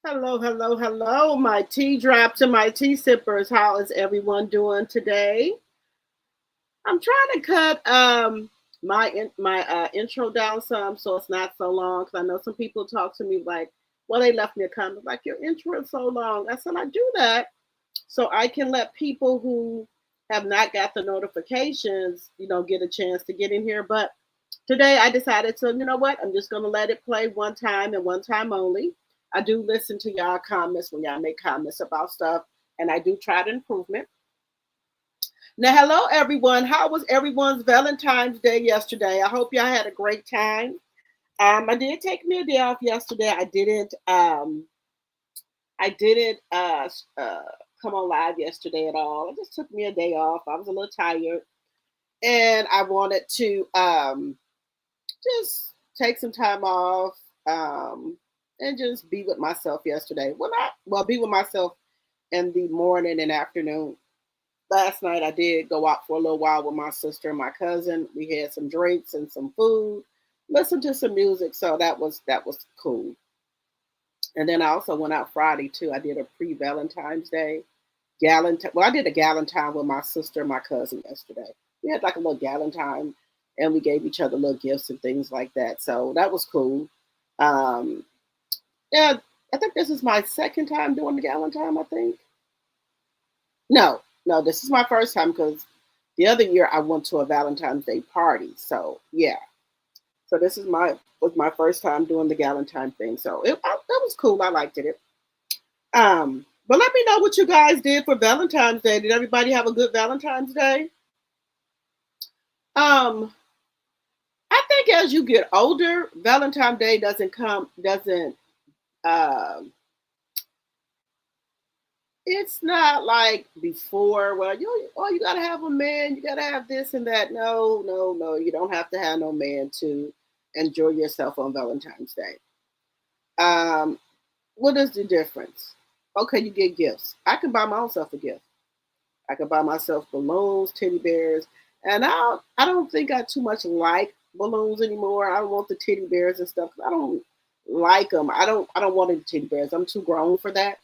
Hello, hello, hello, my tea drops and my tea sippers. How is everyone doing today? I'm trying to cut my intro down some so it's not so long because I know some people talk to me like, well, they left me a comment like your intro is so long. I said I do that so I can let people who have not got the notifications, get a chance to get in here. But today I decided to, you know what? I'm just going to let it play one time and one time only. I do listen to y'all comments when y'all make comments about stuff, and I do try to improvement. Now, hello everyone. How was everyone's Valentine's Day yesterday? I hope y'all had a great time. I did take me a day off yesterday. I didn't come on live yesterday at all. It just took me a day off. I was a little tired, and I wanted to just take some time off and just be with myself yesterday. Be with myself in the morning and afternoon. Last night I did go out for a little while with my sister and my cousin. We had some drinks and some food, listened to some music, so that was cool. And then I also went out Friday too. I did a pre-Valentine's Day Galentine. Well, I did a Galentine with my sister and my cousin yesterday. We had like a little Galentine, and we gave each other little gifts and things like that. So that was cool. Um, yeah, I think this is my second time doing the Galentine. I think no, this is my first time because the other year I went to a Valentine's Day party. So yeah, so this is my first time doing the Galentine thing. So that was cool. I liked it. But let me know what you guys did for Valentine's Day. Did everybody have a good Valentine's Day? Um, I think as you get older, Valentine's Day doesn't um it's not like before where you gotta have a man, you gotta have this and that. No, no, no, you don't have to have no man to enjoy yourself on Valentine's Day. Um, what is the difference? Okay, you get gifts. I can buy my own self a gift. I can buy myself balloons, teddy bears, and I don't think I too much like balloons anymore. I don't want the teddy bears and stuff. I don't like them. I don't want any teddy bears. I'm too grown for that.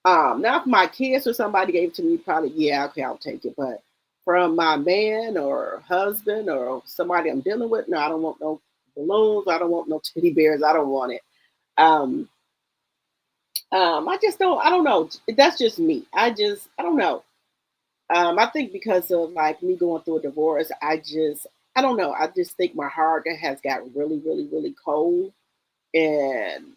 Now if my kids or somebody gave it to me, probably yeah, okay, I'll take it. But from my man or husband or somebody I'm dealing with, no, I don't want no balloons. I don't want no teddy bears. I don't want it. Um, I just don't. I don't know. That's just me. I don't know. I think because of like me going through a divorce, I don't know. I just think my heart has got really, really, really cold, and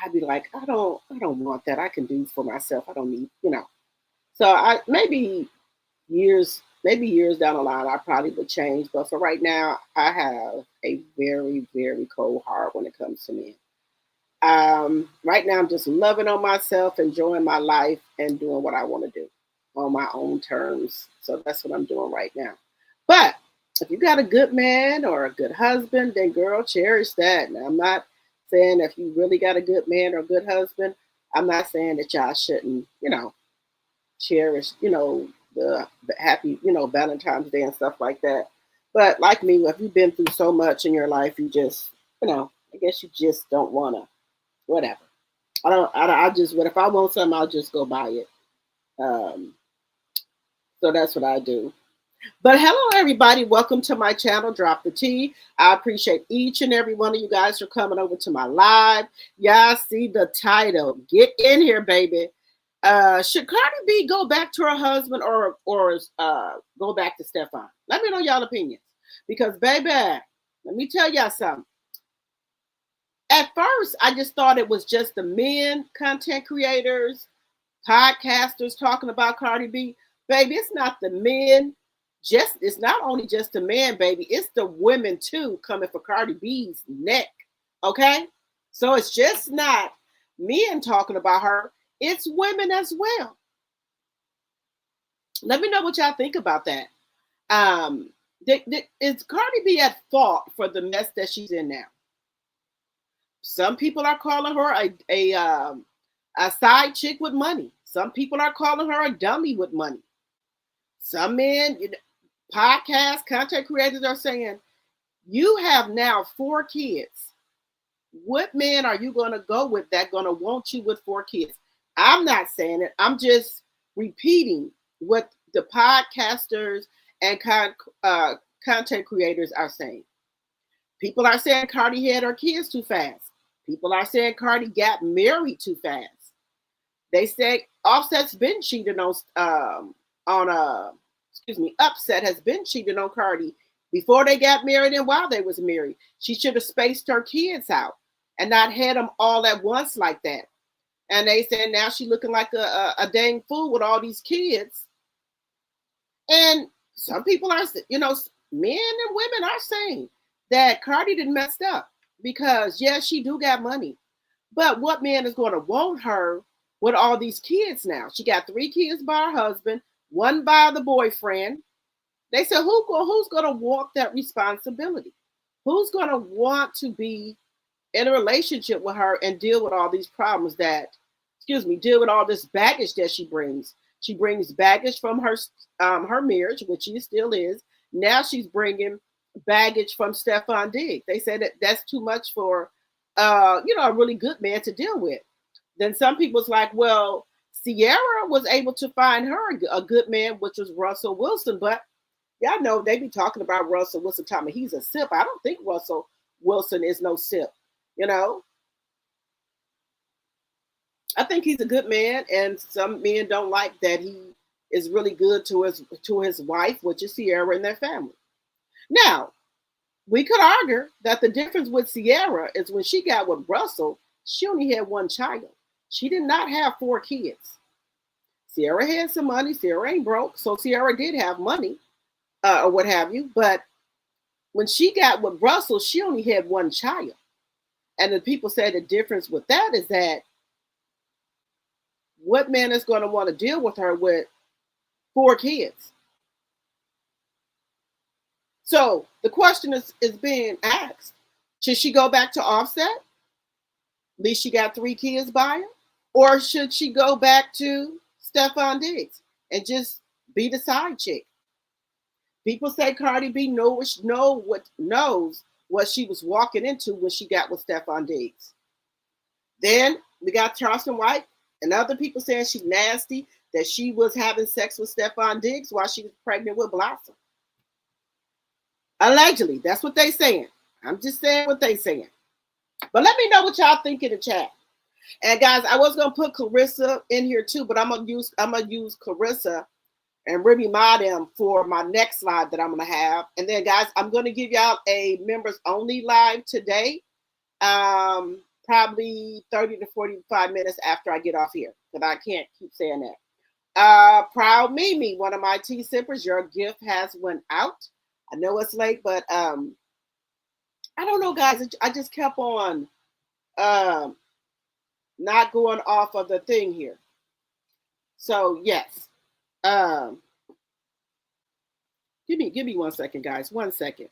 I'd be like, I don't want that. I can do for myself. I don't need. So I maybe years down the line, I probably would change. But for right now, I have a very, very cold heart when it comes to men. Right now, I'm just loving on myself, enjoying my life, and doing what I want to do on my own terms. So that's what I'm doing right now. But if you got a good man or a good husband, then girl, cherish that. Now, I'm not saying if you really got a good man or a good husband, I'm not saying that y'all shouldn't, cherish, the happy, Valentine's Day and stuff like that. But like me, if you've been through so much in your life, you just, I guess you just don't want to, whatever. I just, what if I want something, I'll just go buy it. Um, so that's what I do. But hello, everybody. Welcome to my channel, Drop the Tea. I appreciate each and every one of you guys for coming over to my live. Y'all see the title. Get in here, baby. Should Cardi B go back to her husband or go back to Steffon? Let me know y'all opinions. Because, baby, let me tell y'all something. At first, I just thought it was just the men, content creators, podcasters talking about Cardi B. Baby, it's not the men. It's not only just the men, baby. It's the women too coming for Cardi B's neck. Okay? So it's just not men talking about her. It's women as well. Let me know what y'all think about that. Is Cardi B at fault for the mess that she's in now? Some people are calling her a side chick with money. Some people are calling her a dummy with money. Some men, podcast content creators are saying, you have now 4 kids. What man are you going to go with that going to want you with 4 kids? I'm not saying it. I'm just repeating what the podcasters and content creators are saying. People are saying Cardi had her kids too fast. People are saying Cardi got married too fast. They say Offset's been cheating Upset has been cheating on Cardi before they got married and while they was married. She should have spaced her kids out and not had them all at once like that. And they said now she looking like a dang fool with all these kids. And some people are, men and women are saying that Cardi didn't messed up because yes, she do got money, but what man is going to want her with all these kids now? She got 3 kids by her husband, 1 by the boyfriend. They said who's going to want that responsibility? Who's going to want to be in a relationship with her and deal with all these problems deal with all this baggage that she brings? She brings baggage from her marriage, which she still is. Now she's bringing baggage from Steffon Diggs. They said that's too much for a really good man to deal with. Then some people's like, well, Sierra was able to find her a good man, which was Russell Wilson. But y'all know they be talking about Russell Wilson, talking about he's a simp. I don't think Russell Wilson is no simp. I think he's a good man, and some men don't like that he is really good to his wife, which is Sierra, and their family. Now, we could argue that the difference with Sierra is when she got with Russell, she only had 1 child. She did not have 4 kids. Sierra had some money. Sierra ain't broke, so Sierra did have money, or what have you. But when she got with Russell, she only had 1 child. And the people say the difference with that is that what man is going to want to deal with her with 4 kids? So the question is being asked, should she go back to Offset? At least she got 3 kids by her. Or should she go back to Steffon Diggs and just be the side chick? People say Cardi B knows what she was walking into when she got with Steffon Diggs. Then we got Charleston White and other people saying she's nasty, that she was having sex with Steffon Diggs while she was pregnant with Blossom. Allegedly, that's what they saying. I'm just saying what they saying. But let me know what y'all think in the chat. And guys, I was gonna put Clarissa in here too, but I'm gonna use Clarissa and Remy Ma for my next live that I'm gonna have. And then guys, I'm gonna give y'all a members only live today. Probably 30 to 45 minutes after I get off here, because I can't keep saying that. Proud Mimi, one of my tea sippers, your gift has went out. I know it's late, but I don't know, guys. I just kept on not going off of the thing here. So yes. Give me 1 second, guys. 1 second.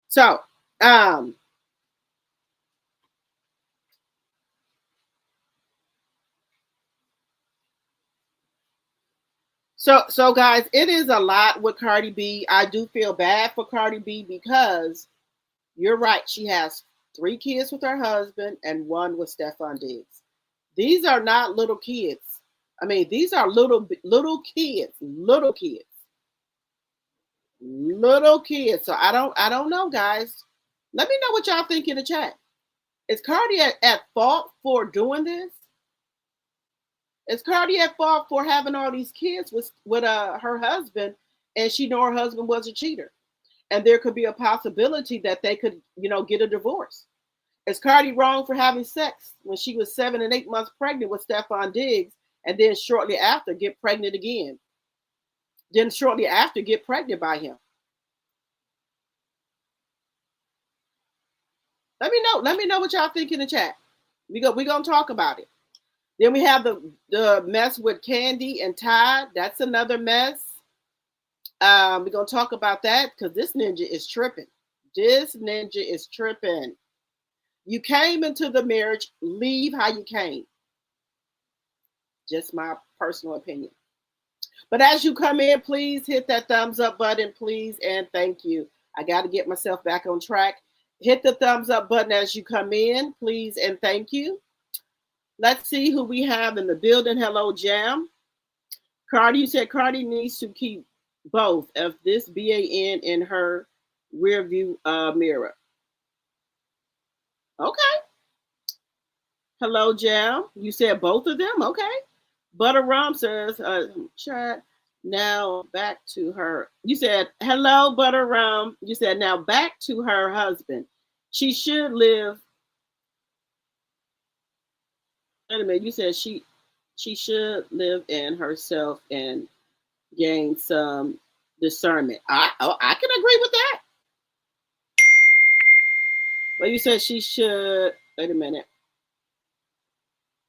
So, So guys, it is a lot with Cardi B. I do feel bad for Cardi B because you're right. She has 3 kids with her husband and 1 with Steffon Diggs. These are not little kids. I mean, these are little kids. So I don't know, guys. Let me know what y'all think in the chat. Is Cardi at fault for doing this? Is Cardi at fault for having all these kids with her husband, and she know her husband was a cheater, and there could be a possibility that they could, get a divorce? Is Cardi wrong for having sex when she was 7 and 8 months pregnant with Steffon Diggs, and then shortly after get pregnant again? Then shortly after get pregnant by him? Let me know what y'all think in the chat. We're gonna talk about it. Then we have the mess with Candy and Ty. That's another mess. We're gonna talk about that because this ninja is tripping. You came into the marriage, leave how you came. Just my personal opinion. But as you come in, please hit that thumbs up button, please, and thank you. I got to get myself back on track. Hit the thumbs up button as you come in, please, and thank you. Let's see who we have in the building. Hello, Jam. Cardi, you said Cardi needs to keep both of this BAN in her rear view mirror. Okay. Hello, Jam. You said both of them? Okay. Butter Rum says, chat. Now back to her. You said, hello, Butter Rum. You said, now back to her husband. She should live. Wait a minute. You said she should live in herself and gain some discernment. I can agree with that. But you said she should. Wait a minute.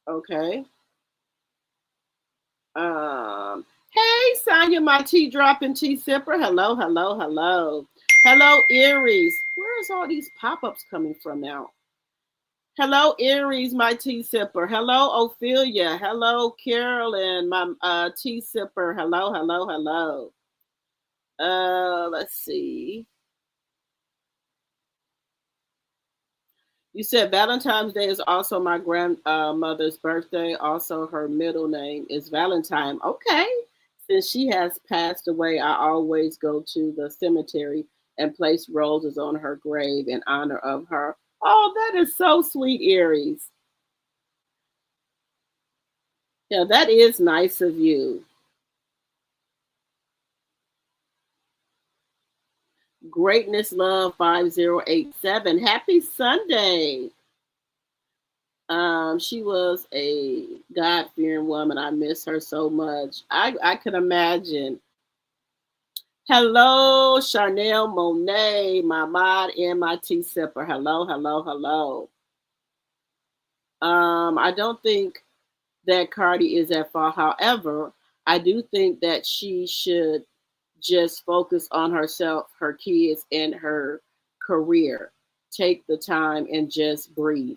Okay. Hey, Sonia, my tea dropping tea sipper. Hello, hello, hello. Hello, Aries. Where's all these pop-ups coming from now? Hello, Aries, my tea sipper. Hello, Ophelia. Hello, Carolyn, my tea sipper. Hello, hello, hello. Let's see. You said Valentine's Day is also my grandmother's birthday. Also, her middle name is Valentine. Okay. Since she has passed away, I always go to the cemetery and place roses on her grave in honor of her. Oh, that is so sweet, Aries. Yeah, that is nice of you. Greatness Love 5087. Happy Sunday. She was a God-fearing woman. I miss her so much. I can imagine. Hello, Chanel Monet, my mod and my tea sipper. Hello, hello, hello. I don't think that Cardi is at fault. However, I do think that she should just focus on herself, her kids, and her career. Take the time and just breathe.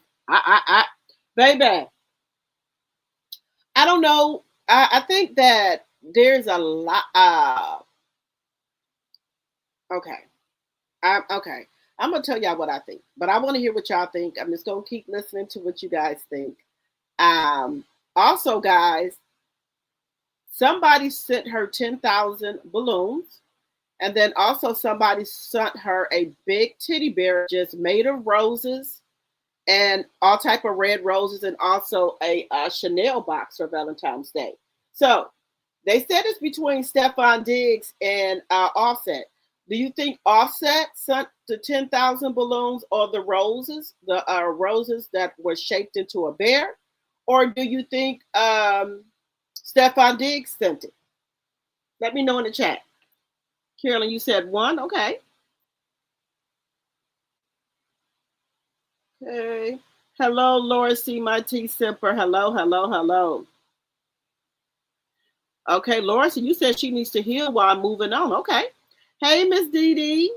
Baby, I don't know. I think that there's a lot. Okay. Okay. I'm gonna tell y'all what I think, but I want to hear what y'all think. I'm just gonna keep listening to what you guys think. Um, Also, guys, somebody sent her 10,000 balloons, and then also somebody sent her a big teddy bear just made of roses and all type of red roses, and also a Chanel box for Valentine's Day. So they said it's between Steffon Diggs and Offset. Do you think Offset sent the 10,000 balloons or the roses that were shaped into a bear? Or do you think Steffon Diggs sent it? Let me know in the chat. Carolyn, you said one? Okay. Okay. Hello, Laura C. My tea sipper. Hello, hello, hello. Okay, Laura, so you said she needs to heal while moving on. Okay. Hey, Miss Dee Dee.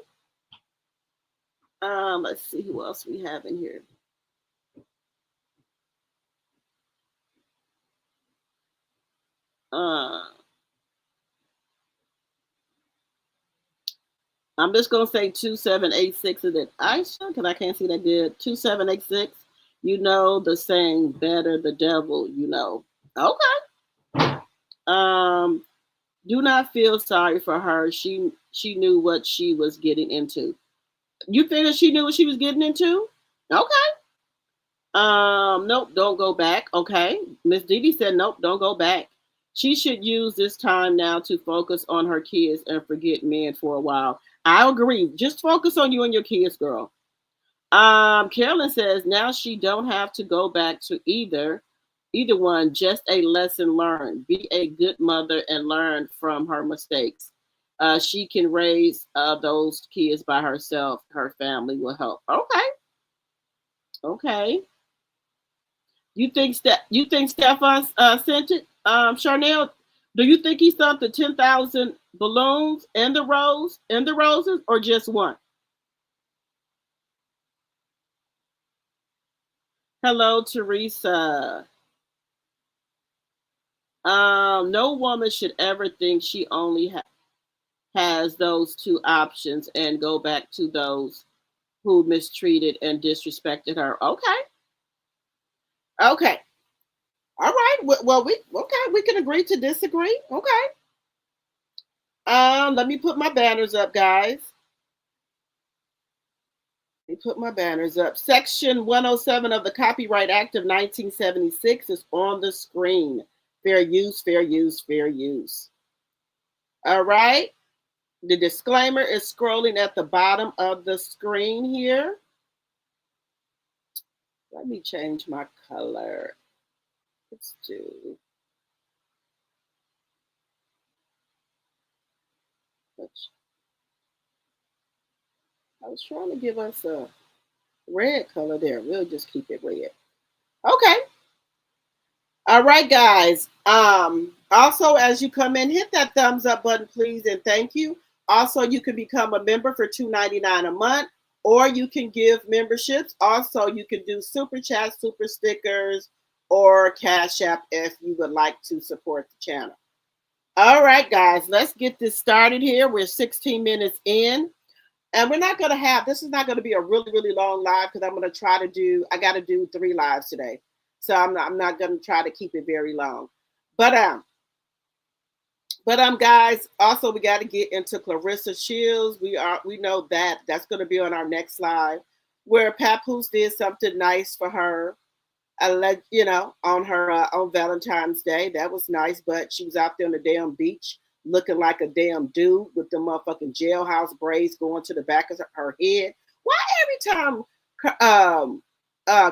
Let's see who else we have in here. I'm just gonna say 2786 is it Aisha? Because I can't see that good. 2786. You know the saying, better the devil, you know. Okay. Do not feel sorry for her. She knew what she was getting into. You think that she knew what she was getting into? Okay. Nope, don't go back. Okay. Miss Didi said, nope, don't go back. She should use this time now to focus on her kids and forget men for a while. I agree. Just focus on you and your kids, girl. Carolyn says now she don't have to go back to either one, just a lesson learned. Be a good mother and learn from her mistakes. She can raise those kids by herself. Her family will help. Okay. Okay. You think Steffon sent it? Charnel, do you think he sent the 10,000 balloons and the roses, or just one? Hello, Teresa. No woman should ever think she only has those two options and go back to those who mistreated and disrespected her. Okay. Okay. All right. Well, we can agree to disagree. Okay. Let me put my banners up, guys. Let me put my banners up. Section 107 of the Copyright Act of 1976 is on the screen. Fair use, fair use, fair use. All right. The disclaimer is scrolling at the bottom of the screen here. Let me change my color. Let's do. I was trying to give us a red color there. We'll just keep it red. Okay. All right, guys. Also, as you come in, hit that thumbs up button, please, and thank you. Also, you can become a member for $2.99 a month, or you can give memberships. Also, you can do super chats, super stickers, or Cash App if you would like to support the channel. All right, guys, let's get this started here. We're 16 minutes in. And we're not going to have, this is not going to be a really, really long live because I'm going to try to do, I got to do 3 lives today. So I'm not going to try to keep it very long. But guys, also we got to get into Clarissa Shields. We know that's going to be on our next live where Papoose did something nice for her. On her on Valentine's Day. That was nice, but she was out there on the damn beach looking like a damn dude with the motherfucking jailhouse braids going to the back of her head. Why every time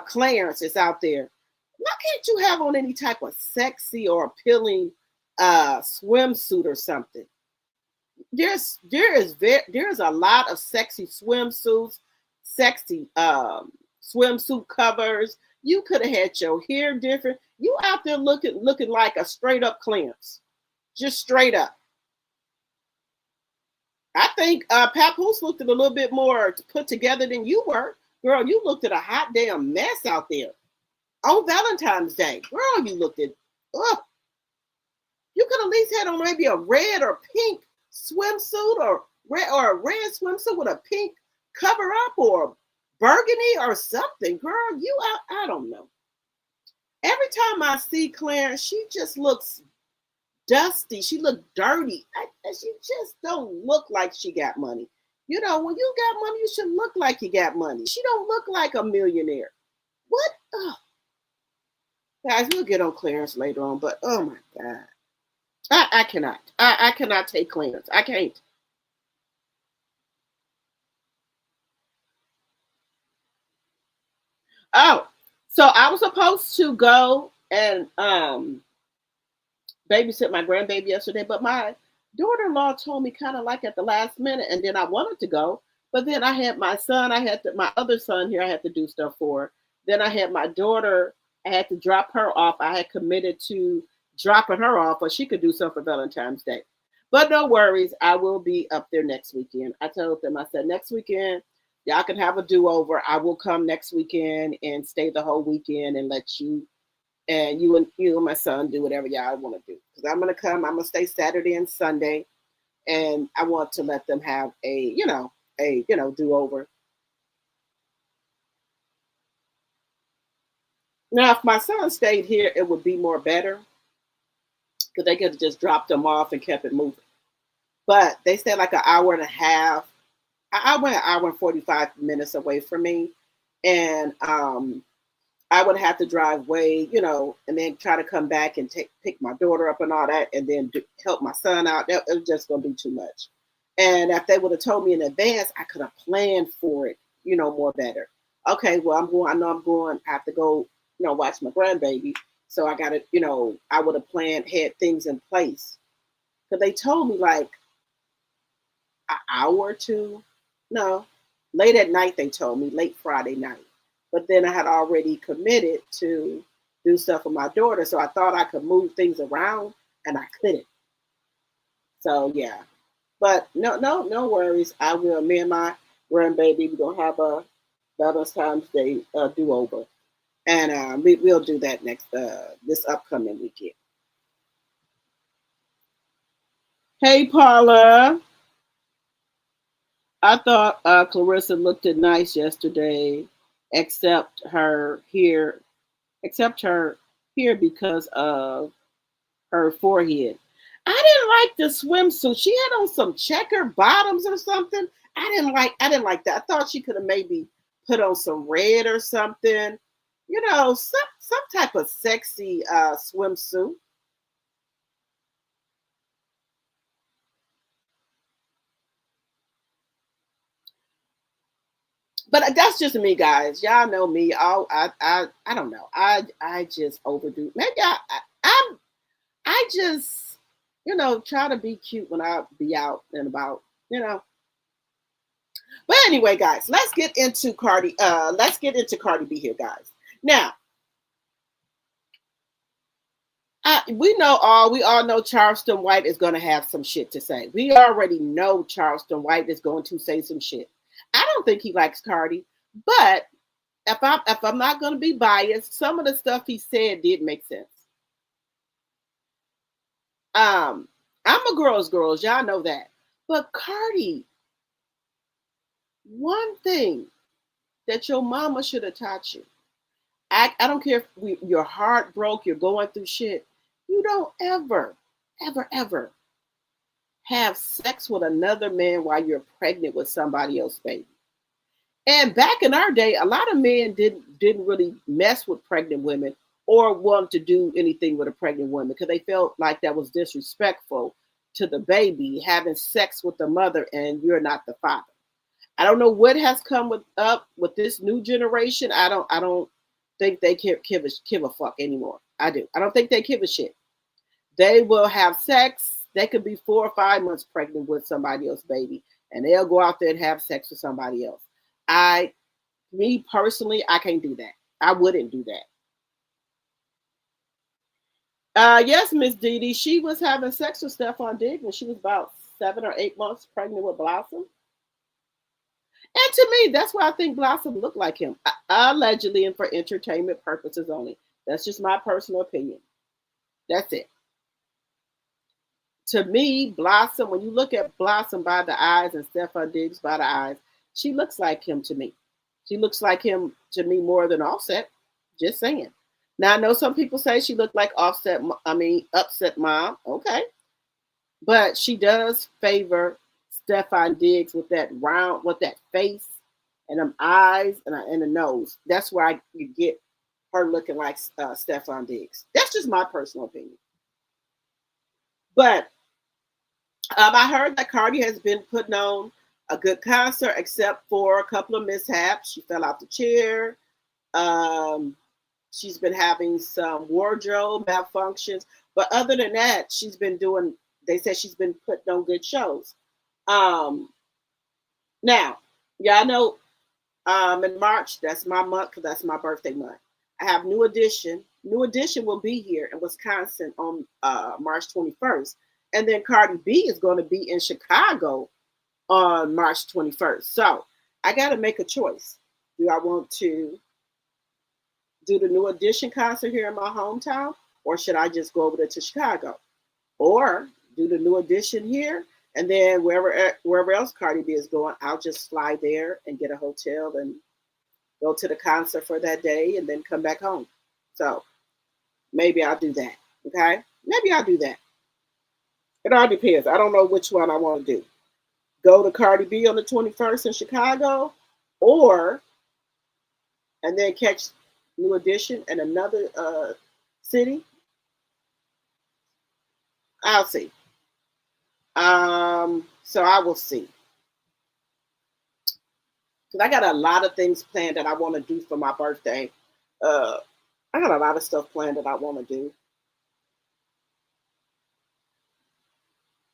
Clarence is out there, why can't you have on any type of sexy or appealing swimsuit or something? There's a lot of sexy swimsuits, sexy swimsuit covers. You could have had your hair different. You out there looking like a straight up Clarence. Just straight up. I think Papoose looked at a little bit more put together than you were. Girl, you looked at a hot damn mess out there. On Valentine's Day. Girl, you looked at, ugh. You could at least had on maybe a red or pink swimsuit or a red swimsuit with a pink cover up or burgundy or something. Girl, I don't know. Every time I see Clarence, she just looks dusty. She looked dirty. She just don't look like she got money. You know, when you got money, you should look like you got money. She don't look like a millionaire. What? Oh. Guys, we'll get on Clarence later on, but oh my God. I cannot. I cannot take Clarence. I can't. Oh, so I was supposed to go and babysit my grandbaby yesterday, but my daughter-in-law told me kind of like at the last minute, and then I wanted to go, but then I had my son, my other son here I had to do stuff for. Then I had my daughter, I had to drop her off. I had committed to dropping her off, but she could do stuff for Valentine's Day. But no worries, I will be up there next weekend. I told them, I said, next weekend, y'all can have a do-over. I will come next weekend and stay the whole weekend and let you and my son do whatever y'all want to do. Because I'm going to come, I'm going to stay Saturday and Sunday, and I want to let them have a do-over. Now, if my son stayed here, it would be more better because they could have just dropped them off and kept it moving. But they stayed like an hour and a half. I went an hour and 45 minutes away from me. And I would have to drive way, and then try to come back and pick my daughter up and all that, and then help my son out. That was just going to be too much. And if they would have told me in advance, I could have planned for it, more better. Okay, well, I know I'm going. I have to go, watch my grandbaby. So I got to, I would have had things in place. Because they told me like an hour or two. No, late at night, they told me, late Friday night. But then I had already committed to do stuff for my daughter. So I thought I could move things around, and I couldn't. So, yeah. But no worries. I will. Me and my grandbaby, we're going to have a Valentine's Day do-over. And we'll do that this upcoming weekend. Hey, Paula. I thought Clarissa looked it nice yesterday, except her here, except her here because of her forehead. I didn't like the swimsuit. She had on some checker bottoms or something. I didn't like that. I thought she could have maybe put on some red or something. Some type of sexy swimsuit. But that's just me, guys. Y'all know me. I don't know. I just overdo. Maybe I just try to be cute when I be out and about. You know. But anyway, guys, let's get into Cardi B here, guys. Now, we all know Charleston White is going to have some shit to say. We already know Charleston White is going to say some shit. I don't think he likes Cardi, but if I'm not going to be biased, some of the stuff he said did make sense. I'm a girls, y'all know that. But Cardi, one thing that your mama should have taught you. I don't care if your heart broke, you're going through shit. You don't ever have sex with another man while you're pregnant with somebody else, baby. And back in our day, a lot of men didn't really mess with pregnant women or want to do anything with a pregnant woman because they felt like that was disrespectful to the baby having sex with the mother and you're not the father. I don't know what has come up with this new generation. I don't think they give a fuck anymore. I do. I don't think they give a shit. They will have sex. They could be 4 or 5 months pregnant with somebody else's baby, and they'll go out there and have sex with somebody else. I, me personally, I can't do that. I wouldn't do that. Yes, Miss Dee Dee, she was having sex with Steffon Diggs when she was about 7 or 8 months pregnant with Blossom. And to me, that's why I think Blossom looked like him. Allegedly and for entertainment purposes only. That's just my personal opinion. That's it. To me, Blossom, when you look at Blossom by the eyes and Steffon Diggs by the eyes, she looks like him to me. She looks like him to me more than Offset. Just saying. Now I know some people say she looked like Offset. I mean, Upset Mom. Okay, but she does favor Steffon Diggs with that round, with that face and them eyes and the nose. That's where you get her looking like Steffon Diggs. That's just my personal opinion. But I heard that Cardi has been putting on a good concert, except for a couple of mishaps. She fell out the chair. Um, she's been having some wardrobe malfunctions, but other than that, she's been doing. They said she's been putting on good shows. Um, Now, y'all know in March, that's my month because that's my birthday month. I have New Edition. New Edition will be here in Wisconsin on March 21st. And then Cardi B is going to be in Chicago on March 21st. So I got to make a choice. Do I want to do the New Edition concert here in my hometown, or should I just go over there to Chicago? Or do the New Edition here, and then wherever else Cardi B is going, I'll just fly there and get a hotel and go to the concert for that day and then come back home. So maybe I'll do that. Okay? Maybe I'll do that. It all depends. I don't know which one I want to do. Go to Cardi B on the 21st in Chicago, or and then catch New Edition in another city. I'll see. So I will see. Because I got a lot of things planned that I want to do for my birthday. Uh, I got a lot of stuff planned that I want to do,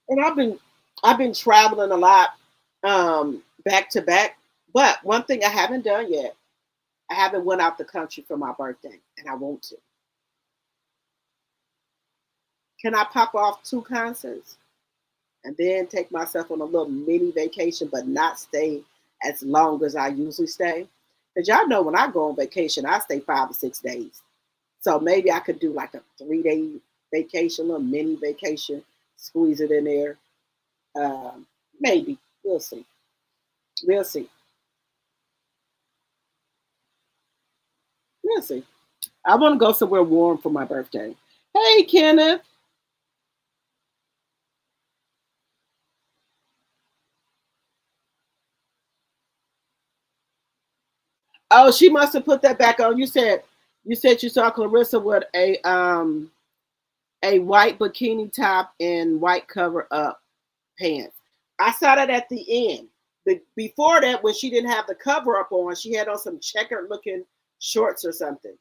and I've been traveling a lot, back to back. But one thing I haven't done yet, I haven't went out the country for my birthday, and I want to. Can I pop off 2 concerts and then take myself on a little mini vacation, but not stay as long as I usually stay? Because y'all know when I go on vacation, I stay 5 or 6 days. So maybe I could do like a 3-day vacation, a little mini vacation, squeeze it in there. Maybe. We'll see. We'll see. We'll see. I want to go somewhere warm for my birthday. Hey, Kenneth. Oh, she must have put that back on. You said you saw Clarissa with a white bikini top and white cover up pants. I saw that at the end. Before that, when she didn't have the cover up on, she had on some checkered looking shorts or something.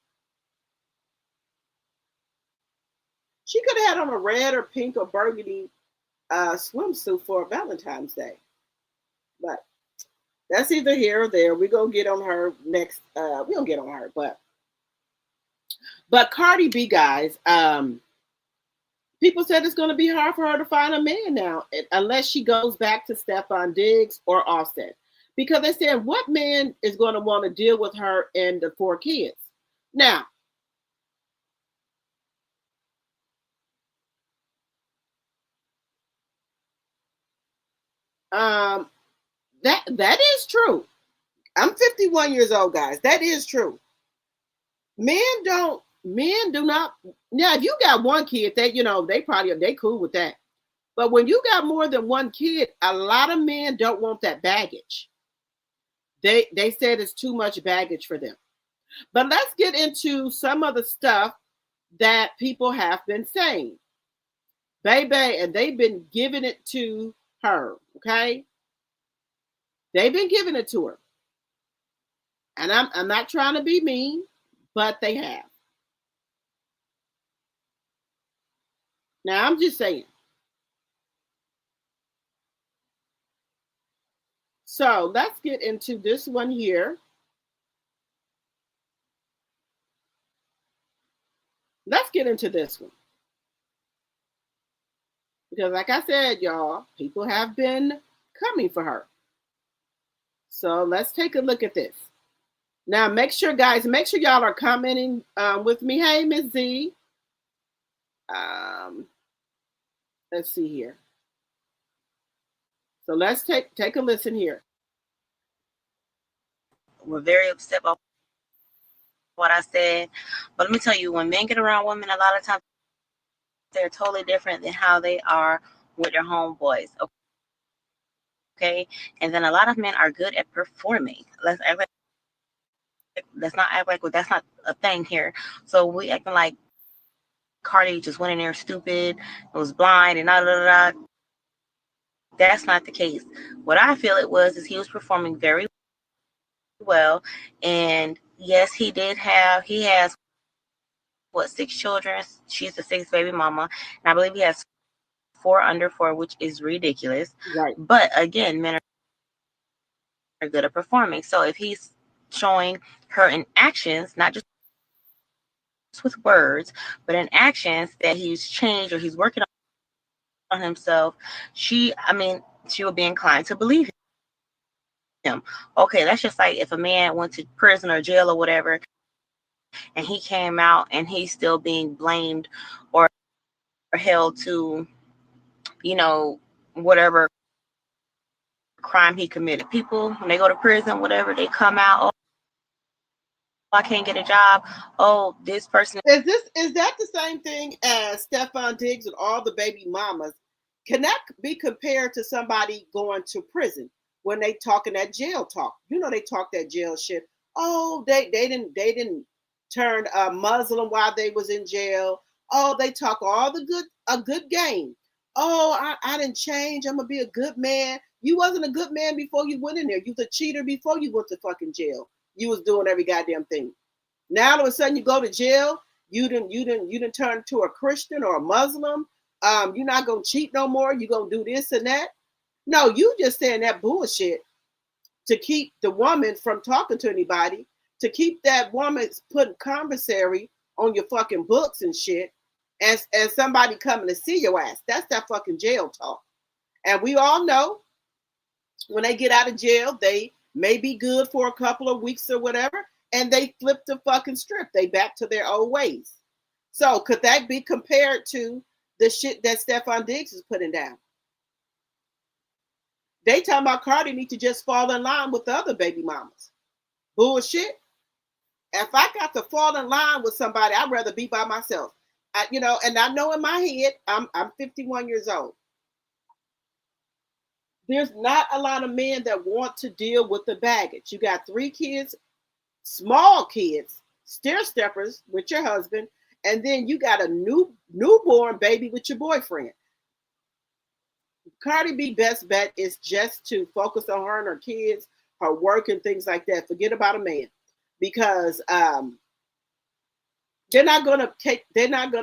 She could have had on a red or pink or burgundy swimsuit for Valentine's Day. But that's either here or there. We're gonna get on her next. We're gonna get on her, but Cardi B, guys, people said it's going to be hard for her to find a man now, unless she goes back to Steffon Diggs or Offset, because they said what man is going to want to deal with her and the 4 kids now. That is true. I'm 51 years old, guys. That is true. Men do not. Now, if you got one kid, they cool with that. But when you got more than one kid, a lot of men don't want that baggage. They said it's too much baggage for them. But let's get into some of the stuff that people have been saying. Baby, and they've been giving it to her, okay? They've been giving it to her. And I'm not trying to be mean, but they have. Now, I'm just saying. So let's get into this one here. Let's get into this one. Because like I said, y'all, people have been coming for her. So let's take a look at this. Now, make sure y'all are commenting with me. Hey, Miss Z. Let's see here. So let's take a listen here. We're very upset about what I said. But let me tell you, when men get around women, a lot of times they're totally different than how they are with their homeboys. Okay? And then a lot of men are good at performing. Let's not act like well, that's not a thing here. So we acting like Cardi just went in there stupid, was blind, and da. That's not the case. What I feel it was is he was performing very well, and yes, he has what 6 children. She's the 6th baby mama, and I believe he has 4 under 4, which is ridiculous. Right. But again, men are good at performing. So if he's showing her in actions, not just with words, but in actions that he's changed or he's working on himself, she will be inclined to believe him. Okay, that's just like if a man went to prison or jail or whatever, and he came out and he's still being blamed or held to, whatever crime he committed. People, when they go to prison, whatever, they come out, oh, I can't get a job. Oh, this person. Is that the same thing as Steffon Diggs and all the baby mamas? Can that be compared to somebody going to prison when they talking that jail talk? They talk that jail shit. Oh, they didn't turn Muslim while they was in jail. Oh, they talk all a good game. Oh, I didn't change. I'm gonna be a good man. You wasn't a good man before you went in there. You was a cheater before you went to fucking jail. You was doing every goddamn thing. Now all of a sudden you go to jail. You didn't turn to a Christian or a Muslim. You're not gonna cheat no more. You're gonna do this and that. No, you just saying that bullshit to keep the woman from talking to anybody, to keep that woman putting commissary on your fucking books and shit, as somebody coming to see your ass. That's that fucking jail talk. And we all know when they get out of jail, they may be good for a couple of weeks or whatever, and they flip the fucking strip. They back to their old ways. So could that be compared to the shit that Steffon Diggs is putting down? They talking about Cardi need to just fall in line with the other baby mamas. Bullshit. If I got to fall in line with somebody, I'd rather be by myself. And I know in my head, I'm 51 years old. There's not a lot of men that want to deal with the baggage. You got 3 kids, small kids, stair-steppers with your husband, and then you got a newborn baby with your boyfriend. Cardi B best bet is just to focus on her and her kids, her work and things like that. Forget about a man, because they're not gonna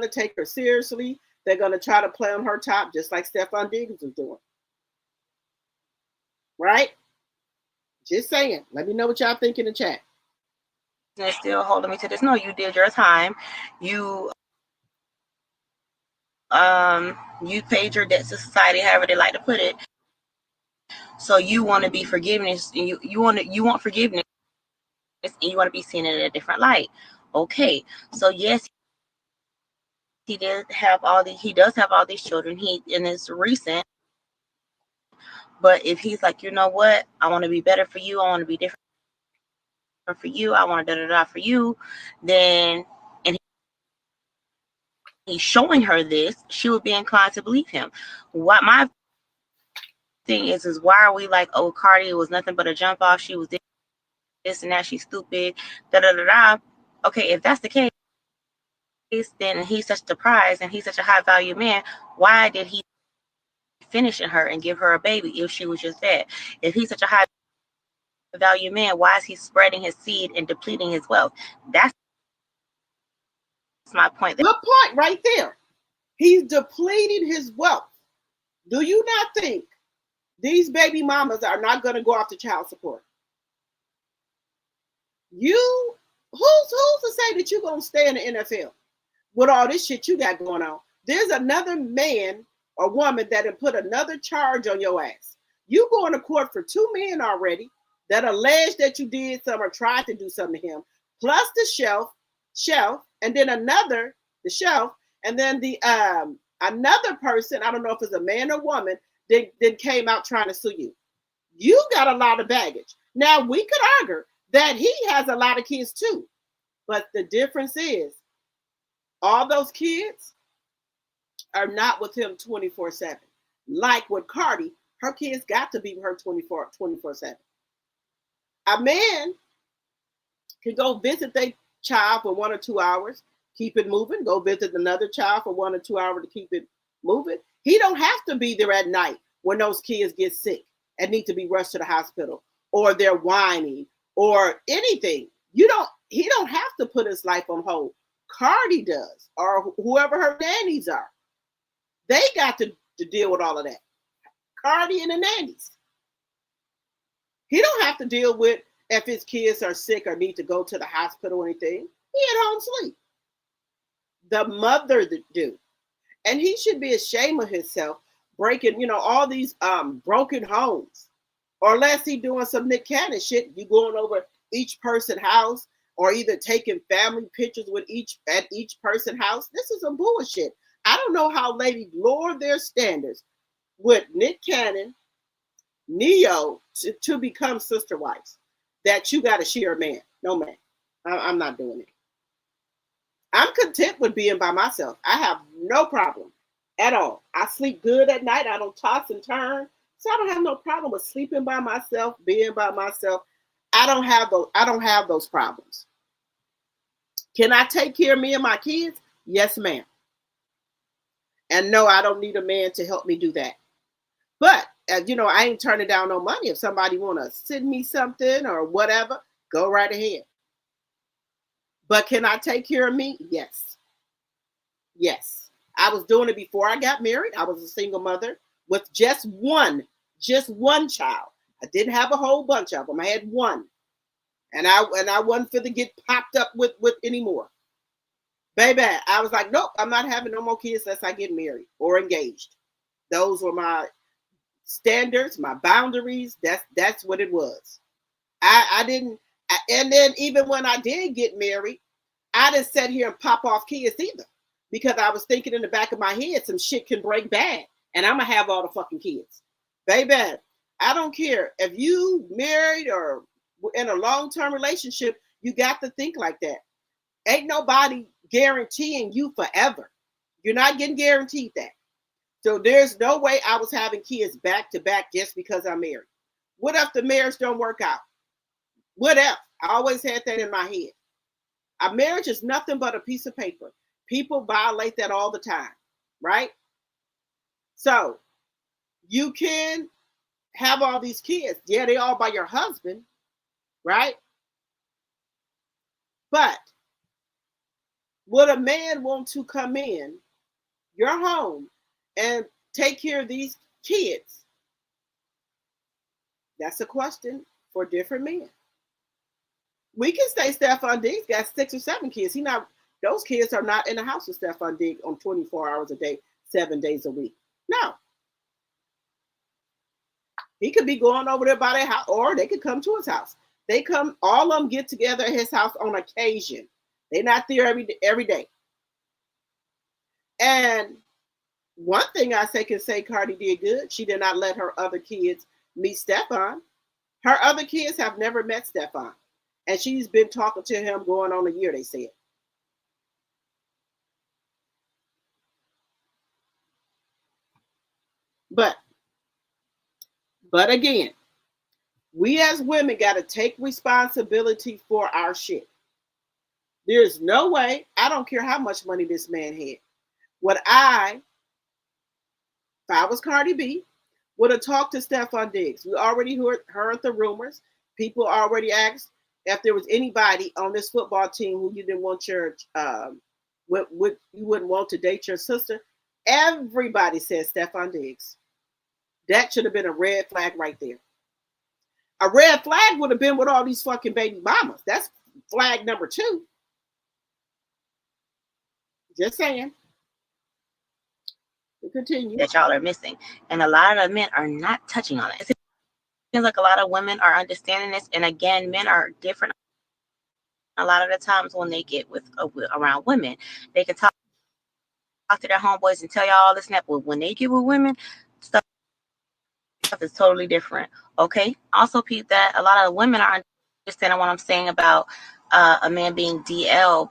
take her seriously. They're gonna try to play on her top, just like Steffon was doing. Right? Just saying. Let me know what y'all think in the chat. They're still holding me to this. No, you did your time. You paid your debt to society, however they like to put it. So you want to be forgiveness, and you want forgiveness, and you want to be seen in a different light. Okay, so yes, he does have all these children. And it's recent. But if he's like, you know what, I want to be better for you, I want to be different for you, I want to da-da-da for you, then, and he's showing her this, she would be inclined to believe him. What my thing is why are we like, oh, Cardi was nothing but a jump off, she was this and that, she's stupid, da-da-da-da. Okay, if that's the case, then he's such a prize and he's such a high value man, why did he finish her and give her a baby if she was just that? If he's such a high value man, why is he spreading his seed and depleting his wealth? That's my point. Good point right there. He's depleting his wealth. Do you not think these baby mamas are not going to go after child support? Who's to say that you're going to stay in the NFL with all this shit you got going on? There's another man or woman that have put another charge on your ass. You going to court for 2 men already that allege that you did something or tried to do something to him, plus the shelf, and then the shelf, and then the another person, I don't know if it's a man or woman, then came out trying to sue you. You got a lot of baggage. Now, we could argue that he has a lot of kids too, but the difference is all those kids are not with him 24/7. Like with Cardi, her kids got to be with her 24/7. A man can go visit their child for 1 or 2 hours, keep it moving, go visit another child for 1 or 2 hours to keep it moving. He don't have to be there at night when those kids get sick and need to be rushed to the hospital, or they're whining or anything. He don't have to put his life on hold. Cardi does, or whoever her nannies are. They got to deal with all of that. Cardi and the nannies. He don't have to deal with if his kids are sick or need to go to the hospital or anything. He at home sleep. The mother do. And he should be ashamed of himself breaking, all these broken homes. Or unless he doing some Nick Cannon shit, you going over each person's house or either taking family pictures at each person's house. This is some bullshit. I don't know how ladies lower their standards with Nick Cannon, Neo, to become sister wives. That you got to share a man. No, man. I'm not doing it. I'm content with being by myself. I have no problem at all. I sleep good at night. I don't toss and turn. So I don't have no problem with sleeping by myself, being by myself. I don't have those problems. Can I take care of me and my kids? Yes, ma'am. And no, I don't need a man to help me do that. But, I ain't turning down no money. If somebody want to send me something or whatever, go right ahead. But can I take care of me? Yes. Yes. I was doing it before I got married. I was a single mother with just one child. I didn't have a whole bunch of them. I had one. And I wasn't fit to get popped up with anymore. Baby, I was like, nope, I'm not having no more kids unless I get married or engaged. Those were my standards, my boundaries. That's what it was. I didn't, and then even when I did get married, I didn't sit here and pop off kids either, because I was thinking in the back of my head, some shit can break bad, and I'm gonna have all the fucking kids. Baby, I don't care if you married or in a long-term relationship, you got to think like that. Ain't nobody guaranteeing you forever. You're not getting guaranteed that. So there's no way I was having kids back to back just because I'm married. What if the marriage don't work out? What if? I always had that in my head. A marriage is nothing but a piece of paper. People violate that all the time, right? So you can have all these kids. Yeah, they all by your husband, right? But would a man want to come in your home and take care of these kids? That's a question for different men. We can say Steffon Diggs got 6 or 7 kids. Those kids are not in the house with Steffon Diggs on 24 hours a day, 7 days a week. No. He could be going over there by their house, or they could come to his house. They come, all of them get together at his house on occasion. They're not there every day. And one thing I can say Cardi did good. She did not let her other kids meet Steffon. Her other kids have never met Steffon. And she's been talking to him going on a year, they said. But again, we as women got to take responsibility for our shit. There's no way, I don't care how much money this man had. If I was Cardi B, would have talked to Steffon Diggs. We already heard the rumors. People already asked if there was anybody on this football team who you didn't want you wouldn't want to date your sister. Everybody said Steffon Diggs. That should have been a red flag right there. A red flag would have been with all these fucking baby mamas. That's flag number 2. Just saying. We continue. That y'all are missing. And a lot of men are not touching on it. It seems like a lot of women are understanding this. And again, men are different. A lot of the times when they get around women, they can talk to their homeboys and tell y'all all this snap. But when they get with women, stuff is totally different. Okay. Also, Pete, that a lot of women are understanding what I'm saying about a man being DL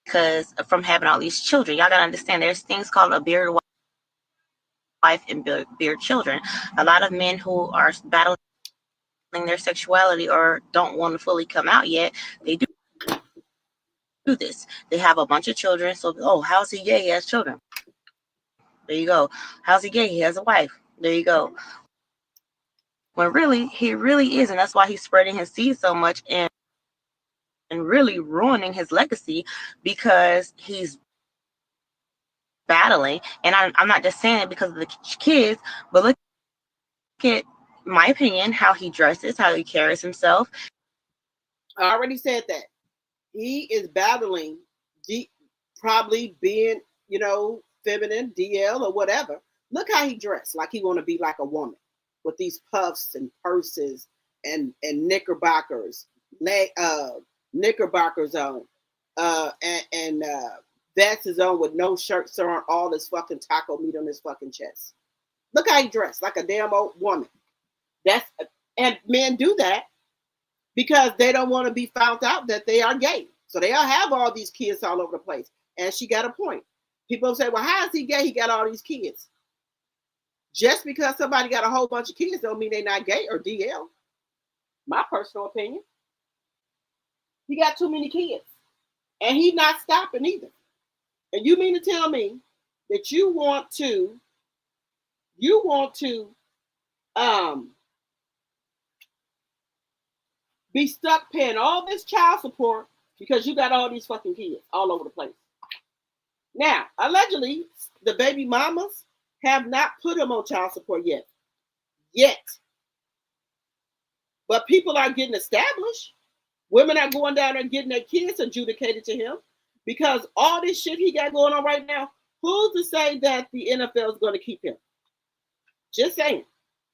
because from having all these children. Y'all gotta understand there's things called a bearded wife and bearded children. A lot of men who are battling their sexuality or don't want to fully come out yet, they do this. They have a bunch of children. So, how's he gay? He has children. There you go. How's he gay? He has a wife. There you go. When really, he really is. And that's why he's spreading his seed so much and really ruining his legacy because he's battling. And I'm not just saying it because of the kids, but look at, my opinion, how he dresses, how he carries himself. I already said that. He is battling probably being, feminine, DL or whatever. Look how he dressed, like he want to be like a woman with these puffs and purses and knickerbockers, knickerbockers on, and vests on with no shirts on, all this fucking taco meat on his fucking chest. Look how he dressed, like a damn old woman. And men do that because they don't want to be found out that they are gay. So they'll have all these kids all over the place. And she got a point. People say, well, how is he gay? He got all these kids. Just because somebody got a whole bunch of kids don't mean they're not gay or DL. My personal opinion. He got too many kids. And he's not stopping either. And you mean to tell me that you want to be stuck paying all this child support because you got all these fucking kids all over the place. Now, allegedly, the baby mamas have not put him on child support yet. But people are getting established. Women are going down there and getting their kids adjudicated to him because all this shit he got going on right now, who's to say that the NFL is going to keep him? Just saying.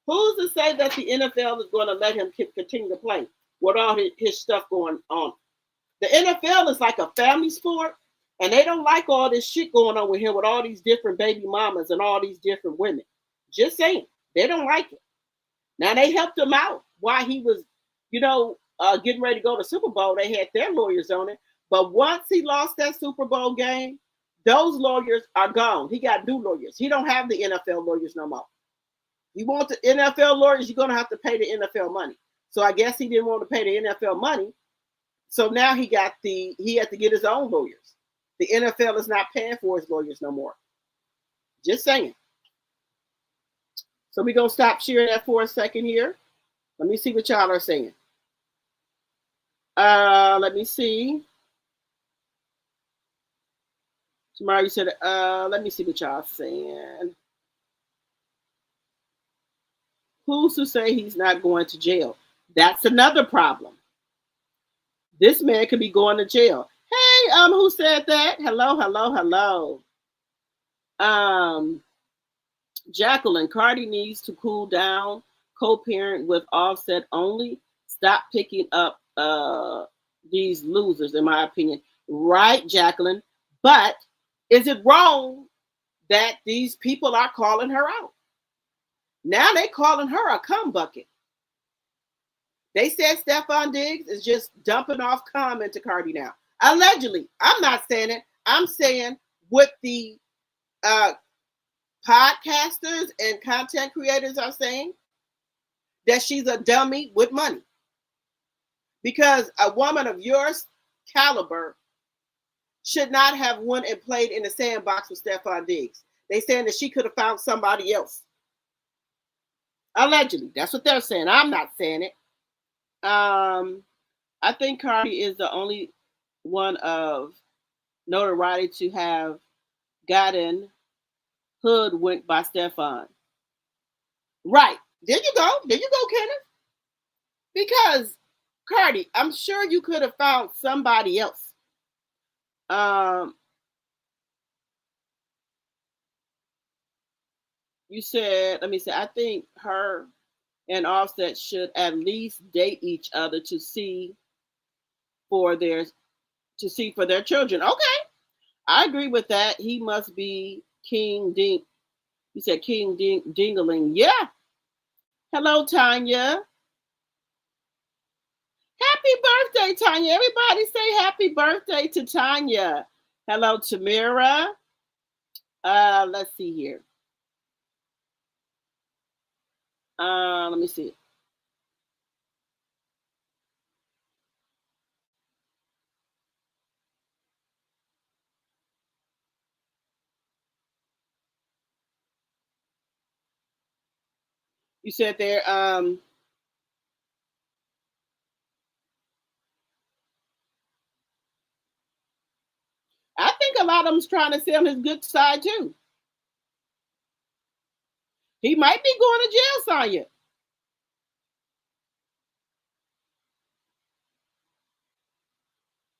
Who's to say that the NFL is going to let him continue to play with all his stuff going on? The NFL is like a family sport, and they don't like all this shit going on with him with all these different baby mamas and all these different women. Just saying. They don't like it. Now they helped him out while he was, getting ready to go to Super Bowl. They had their lawyers on it. But once he lost that Super Bowl game, those lawyers are gone. He got new lawyers. He don't have the NFL lawyers no more. You want the NFL lawyers, you're gonna have to pay the NFL money. So I guess he didn't want to pay the NFL money. So now he had to get his own lawyers. The NFL is not paying for his lawyers no more. Just saying. So we're gonna stop sharing that for a second here. Let me see what y'all are saying. Let me see. Tomorrow you said, let me see what y'all saying. Who's to say he's not going to jail? That's another problem. This man could be going to jail. Hey, who said that? Hello, hello, hello. Jacqueline, Cardi needs to cool down, co-parent with Offset only. Stop picking up these losers, in my opinion. Right, Jacqueline. But is it wrong that these people are calling her out? Now they calling her a cum bucket. They said Steffon Diggs is just dumping off cum into Cardi now. Allegedly. I'm not saying it. I'm saying what the podcasters and content creators are saying, that she's a dummy with money. Because a woman of your caliber should not have won and played in the sandbox with Steffon Diggs. They saying that she could have found somebody else. Allegedly. That's what they're saying. I'm not saying it. I think Cardi is the only one of notoriety to have gotten hoodwinked by Steffon. Right. There you go. There you go, Kenneth. Because, Cardi, I'm sure you could have found somebody else. You said, let me say, I think her and Offset should at least date each other to see for their children. Okay, I agree with that. He must be King Ding. You said King Dingaling. Yeah. Hello, Tanya. Happy birthday, Tanya. Everybody say happy birthday to Tanya. Hello, Tamira. Let's see here. Let me see. You said there, I think a lot of them's trying to sell his good side too. He might be going to jail, Sonya.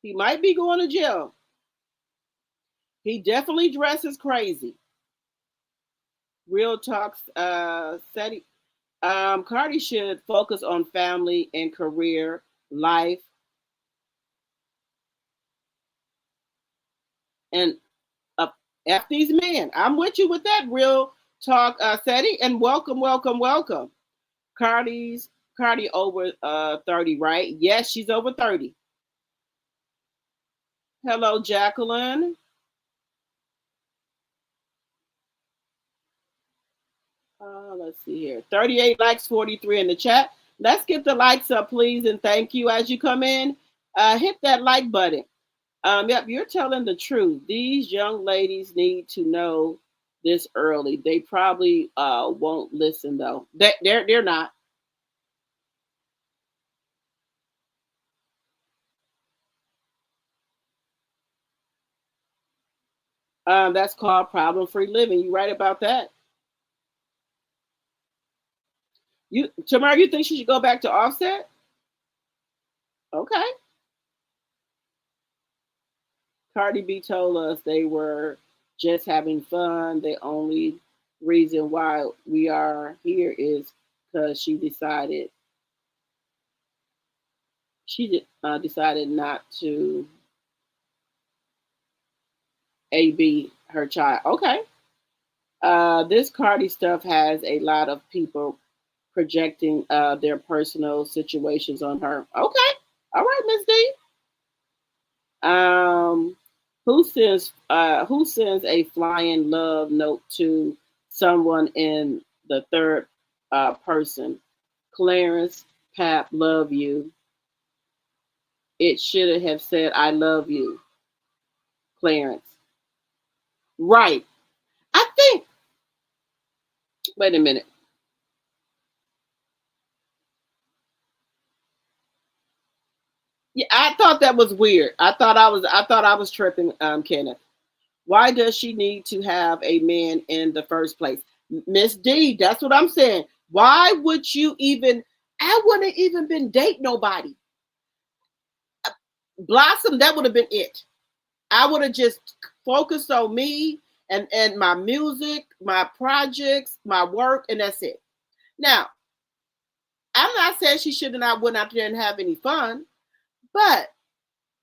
He might be going to jail. He definitely dresses crazy. Real talk, Seti. Cardi should focus on family and career, life, and F these men. I'm with you with that real talk, Seti, and welcome, welcome, welcome. Cardi over 30, right? Yes, she's over 30. Hello, Jacqueline. Let's see here. 38 likes, 43 in the chat. Let's get the likes up, please, and thank you as you come in. Hit that like button. Yep, you're telling the truth. These young ladies need to know this early. They probably won't listen though. They're not. That's called problem-free living. You right about that. Tamara, you think she should go back to Offset? Okay. Cardi B told us they were just having fun. The only reason why we are here is because she decided not to AB her child. Okay. This Cardi stuff has a lot of people projecting their personal situations on her. Okay, all right, Miss D. Um, who sends a flying love note to someone in the third person? Clarence, Pap, love you. It should have said I love you, Clarence. Right. I think. Wait a minute. Yeah, I thought that was weird. I thought I was tripping, Kenneth. Why does she need to have a man in the first place? Miss D, that's what I'm saying. Why would you even? I wouldn't even been date nobody. Blossom, that would have been it. I would have just focused on me and my music, my projects, my work, and that's it. Now, I'm not saying she should not went out there and have any fun, but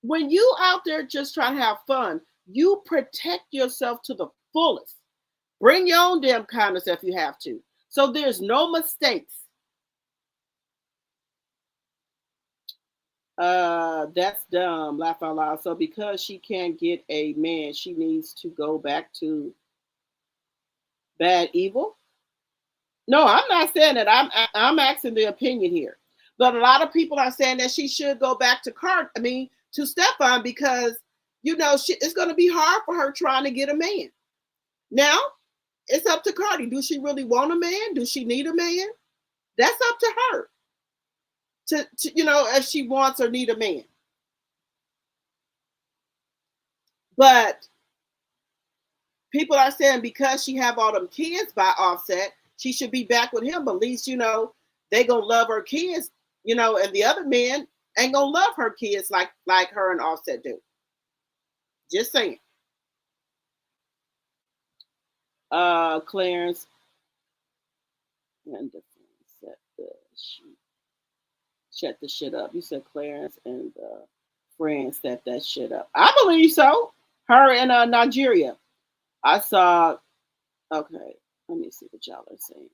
when you out there just trying to have fun, you protect yourself to the fullest. Bring your own damn kindness if you have to. So there's no mistakes. That's dumb. Laugh out loud. So because she can't get a man, she needs to go back to bad evil. No, I'm not saying that. I'm asking the opinion here. But a lot of people are saying that she should go back to to Steffon because it's going to be hard for her trying to get a man. Now, it's up to Cardi. Do she really want a man? Do she need a man? That's up to her. If she wants or need a man. But people are saying because she have all them kids by Offset, she should be back with him. But at least, they gonna love her kids, and the other men ain't gonna love her kids like her and Offset do. Just saying. Clarence and shut the shit up. You said Clarence and friends set that shit up. I believe so. Her in Nigeria. I saw. Okay, let me see what y'all are saying.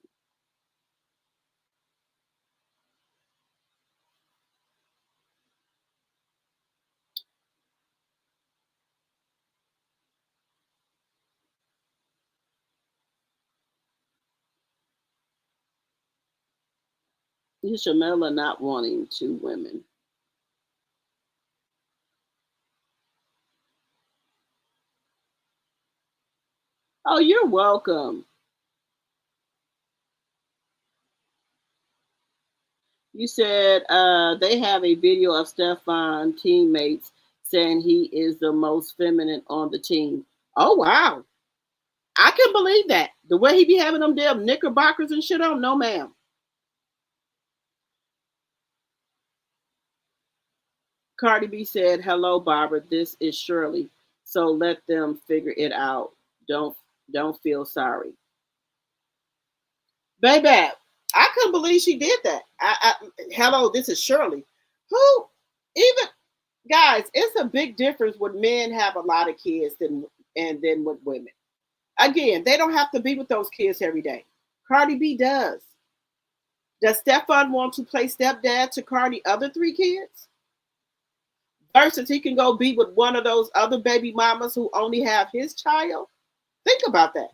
Shamela not wanting two women. Oh, you're welcome. You said they have a video of Steffon teammates saying he is the most feminine on the team. Oh wow. I can believe that. The way he be having them damn knickerbockers and shit on, no ma'am. Cardi B said, "Hello, Barbara. This is Shirley. So let them figure it out. Don't feel sorry, baby." I couldn't believe she did that. Hello, this is Shirley. Who even guys? It's a big difference when men have a lot of kids and then with women. Again, they don't have to be with those kids every day. Cardi B does. Does Steffon want to play stepdad to Cardi other three kids? Versus he can go be with one of those other baby mamas who only have his child? Think about that.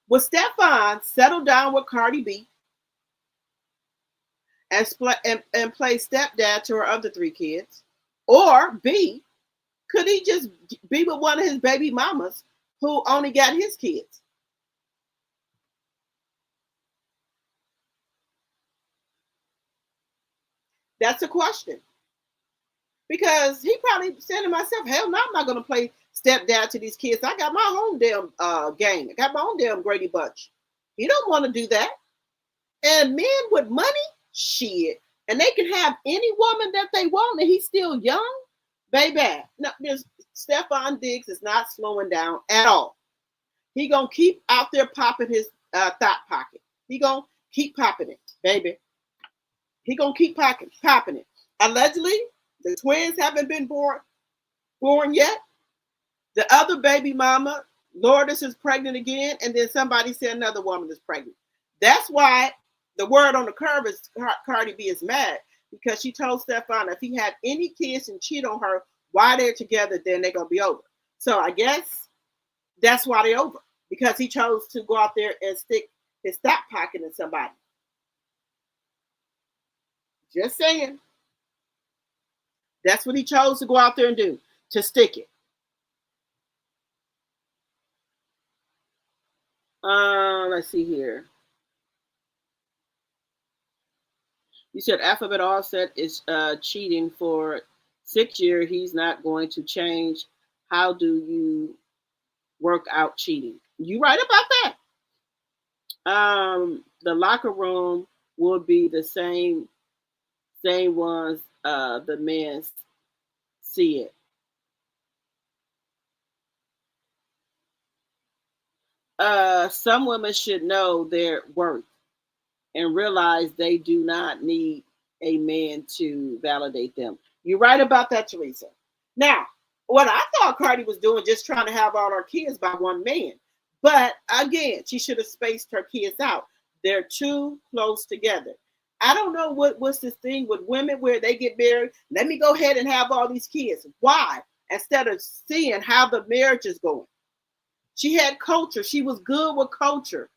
Would Steffon settle down with Cardi B and play stepdad to her other three kids? Or B, could he just be with one of his baby mamas who only got his kids? That's a question. Because he probably said to myself, hell no, I'm not going to play stepdad to these kids. I got my own damn game. I got my own damn Grady Bunch. He don't want to do that. And men with money, shit. And they can have any woman that they want and he's still young. Baby, no, Steffon Diggs is not slowing down at all. He gonna keep out there popping his thought pocket. He gonna keep popping it, baby. He gonna keep popping it. Allegedly, the twins haven't been born yet. The other baby mama, Lourdes, is pregnant again, and then somebody said another woman is pregnant. That's why the word on the curve is Cardi B is mad because she told Steffon if he had any kids and cheat on her while they're together, then they're gonna be over. So I guess that's why they're over, because he chose to go out there and stick his stock pocket in somebody. Just saying. That's what he chose to go out there and do, to stick it. Let's see here. You said Alphabet Offset is cheating for 6 years. He's not going to change. How do you work out cheating? You right about that. The locker room will be the same ones the men see it. Some women should know their worth and realize they do not need a man to validate them. You're right about that, Teresa. Now, what I thought Cardi was doing, just trying to have all her kids by one man. But again, she should have spaced her kids out. They're too close together. I don't know what's this thing with women where they get married. Let me go ahead and have all these kids. Why? Instead of seeing how the marriage is going. She had culture. She was good with culture.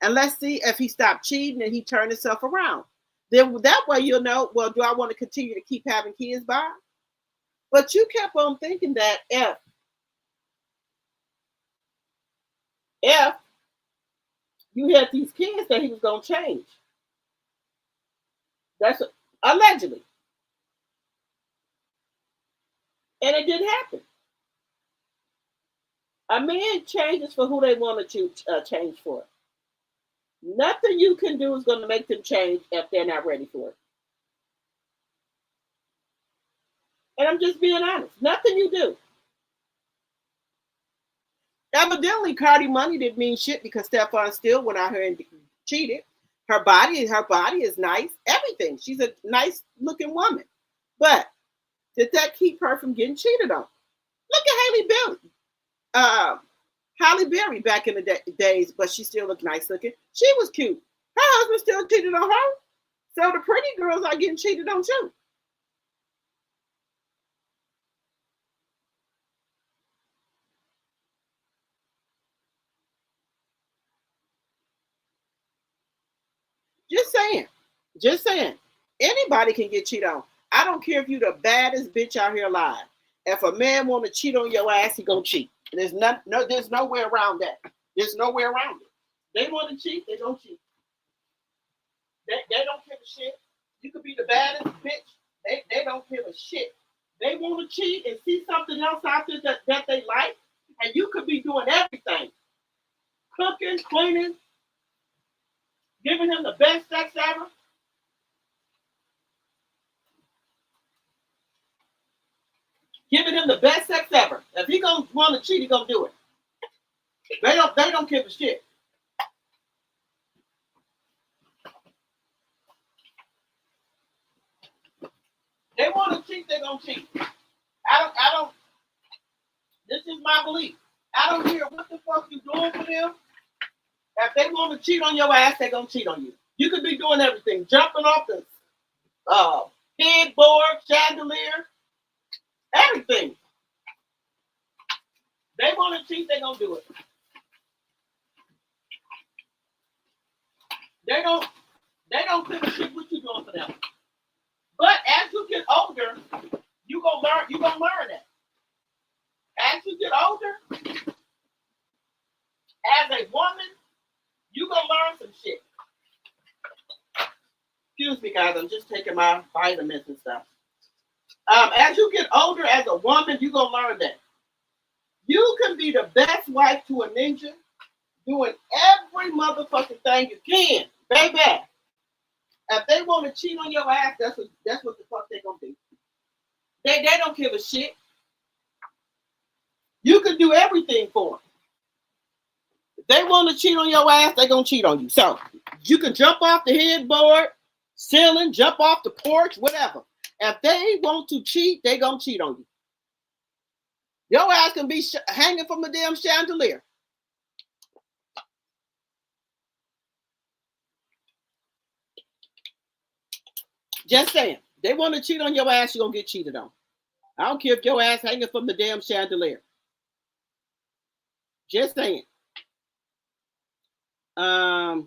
And let's see if he stopped cheating and he turned himself around. Then that way you'll know, well, do I want to continue to keep having kids by? But you kept on thinking that if you had these kids that he was going to change. That's allegedly. And it didn't happen. A man changes for who they want to change for. Nothing you can do is going to make them change if they're not ready for it. And I'm just being honest. Nothing you do. Evidently, Cardi money didn't mean shit because Steffon still went out here and cheated. Her body is nice. Everything. She's a nice looking woman. But did that keep her from getting cheated on? Look at Halle Berry back in the days, but she still looked nice looking. She was cute. Her husband still cheated on her. So the pretty girls are getting cheated on too. Just saying. Just saying. Anybody can get cheated on. I don't care if you're the baddest bitch out here alive. If a man want to cheat on your ass, he gonna cheat. There's no way around that. There's no way around it. They want to cheat, they gonna cheat. They don't give a shit. You could be the baddest bitch. They don't give a shit. They want to cheat and see something else out there that they like, and you could be doing everything. Cooking, cleaning, giving him the best sex ever. Giving him the best sex ever. If he gonna want to cheat, he gonna do it. They don't give a shit. They want to cheat, they gonna cheat. I don't. This is my belief. I don't care what the fuck you doing for them. If they want to cheat on your ass, they gonna cheat on you. You could be doing everything, jumping off the headboard, chandelier, everything. They want to cheat, they gonna do it. They don't give a shit what you doing for them. But as you get older, you gonna learn that. As you get older, as a woman, you gonna learn some shit. Excuse me, guys. I'm just taking my vitamins and stuff. As you get older as a woman, you gonna learn that. You can be the best wife to a ninja, doing every motherfucking thing you can, baby. If they want to cheat on your ass, that's what the fuck they gonna do. They don't give a shit. You can do everything for them. If they want to cheat on your ass, they gonna cheat on you. So you can jump off the headboard, ceiling, jump off the porch, whatever. If they want to cheat, they gonna cheat on you. Your ass can be hanging from a damn chandelier. Just saying. They want to cheat on your ass, you're going to get cheated on. I don't care if your ass hanging from the damn chandelier. Just saying. Let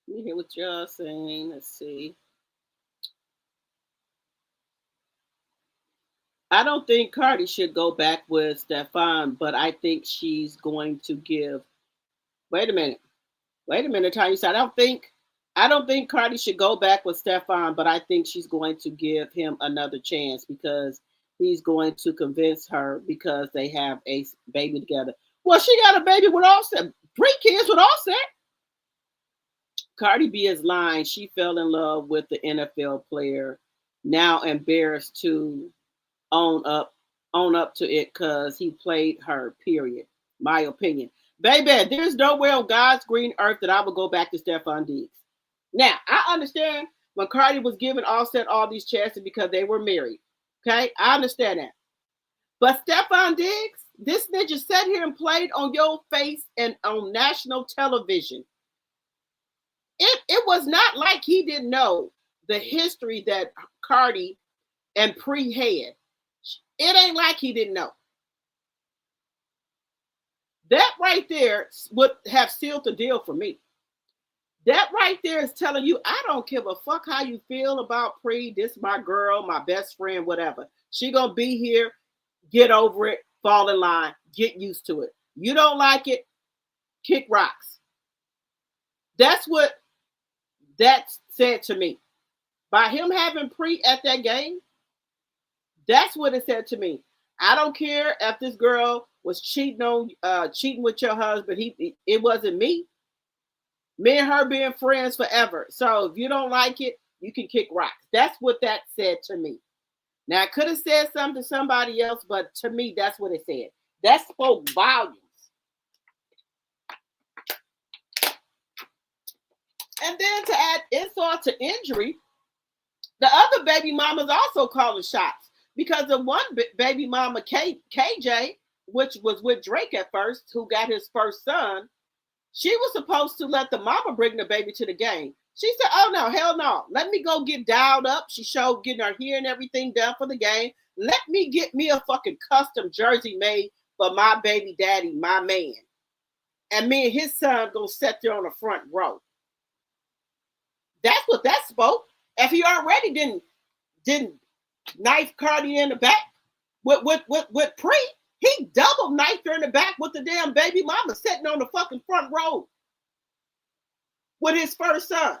me hear what y'all saying. Let's see. I don't think Cardi should go back with Steffon, but I think she's going to give. Wait a minute. Wait a minute, Tanya. I don't think Cardi should go back with Steffon, but I think she's going to give him another chance because he's going to convince her because they have a baby together. Well, she got a baby with Offset, 3 kids with Offset. Cardi B is lying. She fell in love with the NFL player. Now embarrassed to own up to it because he played her. Period. My opinion. Baby, there's nowhere on God's green earth that I would go back to Steffon Diggs. Now, I understand when Cardi was giving Offset all these chances because they were married. Okay? I understand that. But Steffon Diggs, this ninja sat here and played on your face and on national television. It was not like he didn't know the history that Cardi and Pre had. It ain't like he didn't know. That right there would have sealed the deal for me. That right there is telling you, I don't give a fuck how you feel about Pre. This my girl, my best friend, whatever. She gonna be here. Get over it. Fall in line. Get used to it. You don't like it? Kick rocks. That's what that said to me. By him having Pre at that game, that's what it said to me. I don't care if this girl was cheating with your husband. It wasn't me. Me and her being friends forever. So if you don't like it, you can kick rocks. That's what that said to me. Now I could have said something to somebody else, but to me, that's what it said. That spoke volumes. And then to add insult to injury, the other baby mamas also calling shots because the one baby mama, KJ, which was with Drake at first, who got his first son, she was supposed to let the mama bring the baby to the game. She said, oh no, hell no. Let me go get dialed up. She showed getting her hair and everything done for the game. Let me get me a fucking custom jersey made for my baby daddy, my man. And me and his son gonna sit there on the front row. That's what that spoke. If he already didn't knife Cardi in the back with Pre, he double knifed her in the back with the damn baby mama sitting on the fucking front row with his first son.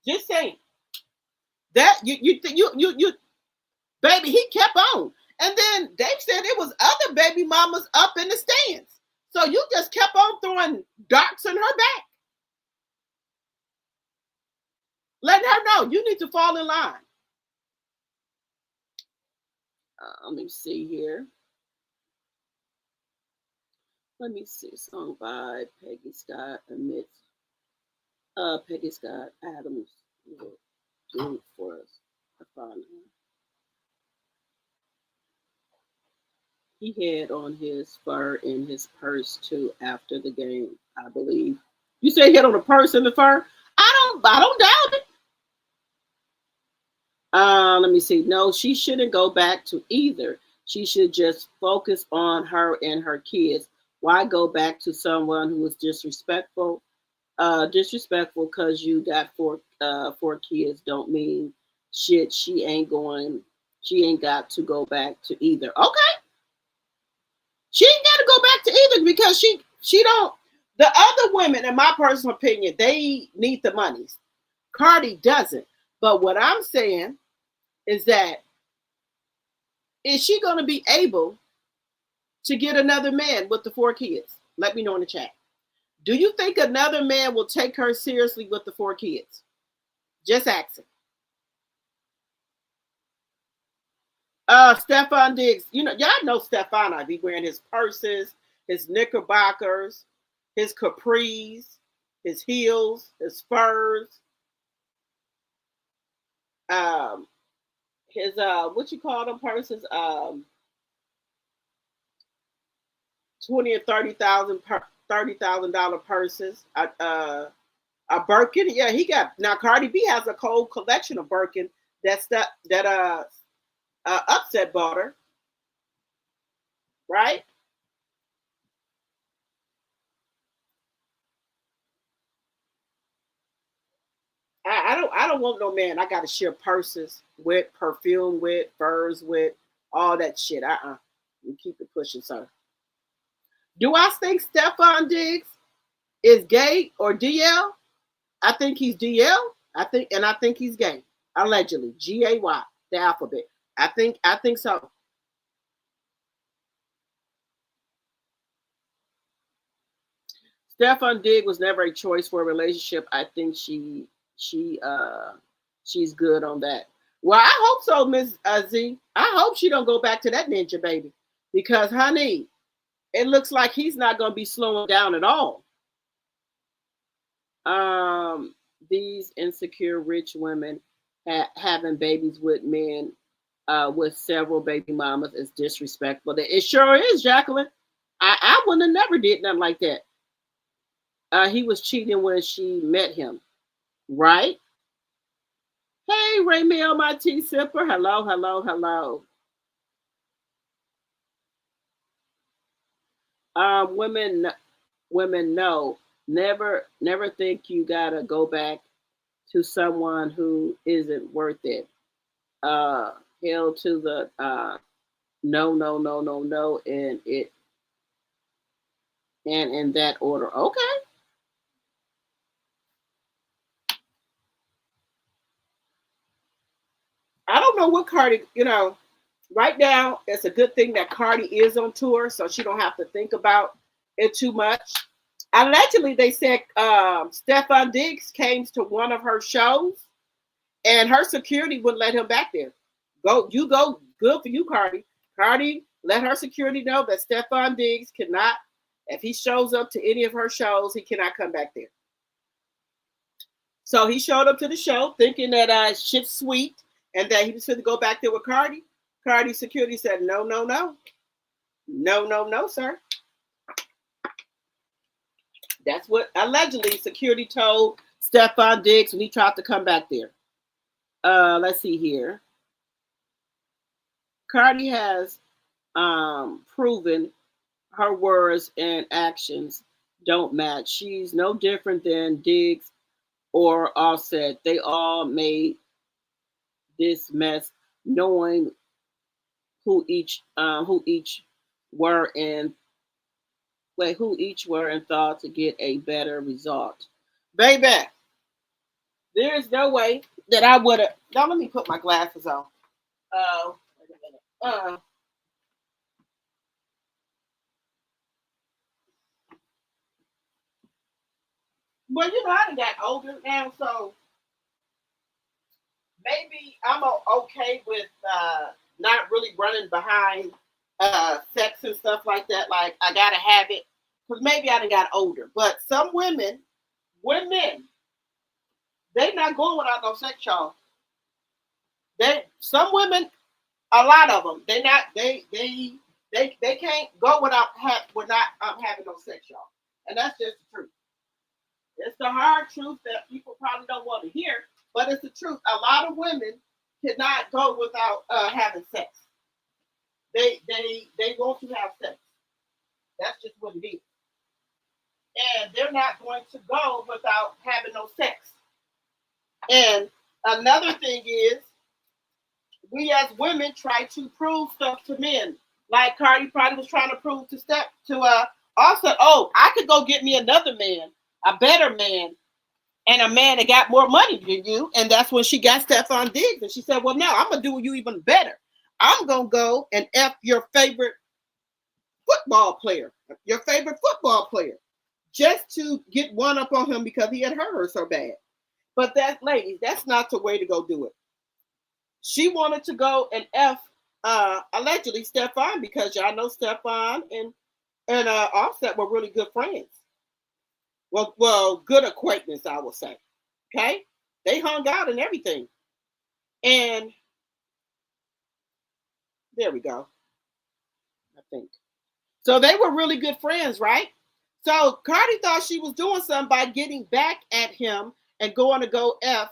Just saying. That you baby, he kept on. And then Dave said it was other baby mamas up in the stands. So you just kept on throwing darts in her back. Letting her know you need to fall in line. Let me see here. Let me see. Song by Peggy Scott admits. Peggy Scott Adams will do it for us. I found her. He had on his fur in his purse too after the game, I believe. You say he had on a purse in the fur? I don't doubt it. Let me see. No, she shouldn't go back to either. She should just focus on her and her kids. Why go back to someone who was disrespectful? Disrespectful because you got four kids don't mean shit. She ain't got to go back to either. Okay. She ain't got to go back to either because she don't. The other women, in my personal opinion, they need the monies. Cardi doesn't. But what I'm saying is that is she going to be able to get another man with the 4 kids? Let me know in the chat. Do you think another man will take her seriously with the 4 kids? Just asking. Steffon Diggs, y'all know Steffon. I be wearing his purses, his knickerbockers, his capris, his heels, his furs. His what you call them purses? 20 or 30,000 $30,000 purses. A Birkin. Yeah, he got now. Cardi B has a cold collection of Birkin that Upset bought her, right? I don't want no man I gotta share purses with, perfume with, furs with, all that shit. You keep it pushing, sir. Do I think Steffon Diggs is gay or DL? I think he's DL. I think he's gay. Allegedly. GAY, the alphabet. I think so. Stefan Digg was never a choice for a relationship. I think she's good on that. Well, I hope so, Miss Z. I hope she don't go back to that ninja baby, because honey, it looks like he's not going to be slowing down at all. Um, these insecure rich women having babies with men with several baby mamas is disrespectful. It sure is, Jacqueline. I wouldn't have never did nothing like that. He was cheating when she met him, right? Hey, Raymel, my tea sipper. Hello, hello, hello. Women, women, no, never think you gotta go back to someone who isn't worth it. Uh, Hell to the no, no, no, no, no, and in that order. Okay. I don't know what Cardi, right now it's a good thing that Cardi is on tour, so she don't have to think about it too much. Allegedly, they said Stefan Diggs came to one of her shows, and her security wouldn't let him back there. Go. Good for you, Cardi. Cardi, let her security know that Stefan Diggs cannot, if he shows up to any of her shows, he cannot come back there. So he showed up to the show thinking that shit's sweet and that he was going to go back there with Cardi. Cardi security said, no, no, no. No, no, no, sir. That's what allegedly security told Stefan Diggs when he tried to come back there. Let's see here. Cardi has proven her words and actions don't match. She's no different than Diggs or Offset. They all made this mess knowing who each were in who each were and thought to get a better result. Baby, there's no way that I would have. Now let me put my glasses on. Wait a minute. Well, I done got older now, so maybe I'm okay with not really running behind sex and stuff like that. Like I gotta have it because maybe I done got older. But some women, they not going without no sex, y'all. Some women, a lot of them, they can't go without having no sex, y'all. And that's just the truth. It's the hard truth that people probably don't want to hear, but it's the truth. A lot of women cannot go without having sex. They want to have sex. That's just what it is. And they're not going to go without having no sex. And another thing is, we as women try to prove stuff to men. Like Cardi probably was trying to prove also, oh, I could go get me another man, a better man, and a man that got more money than you. And that's when she got Stefan Diggs. And she said, well, no, I'm going to do you even better. I'm going to go and F your favorite football player, just to get one up on him because he had hurt her so bad. But ladies, that's not the way to go do it. She wanted to go and F allegedly Stefan because y'all know Stefan and Offset were really good friends. Well, good acquaintance, I would say. Okay, they hung out and everything, and there we go. I think so. They were really good friends, right? So Cardi thought she was doing something by getting back at him and going to go F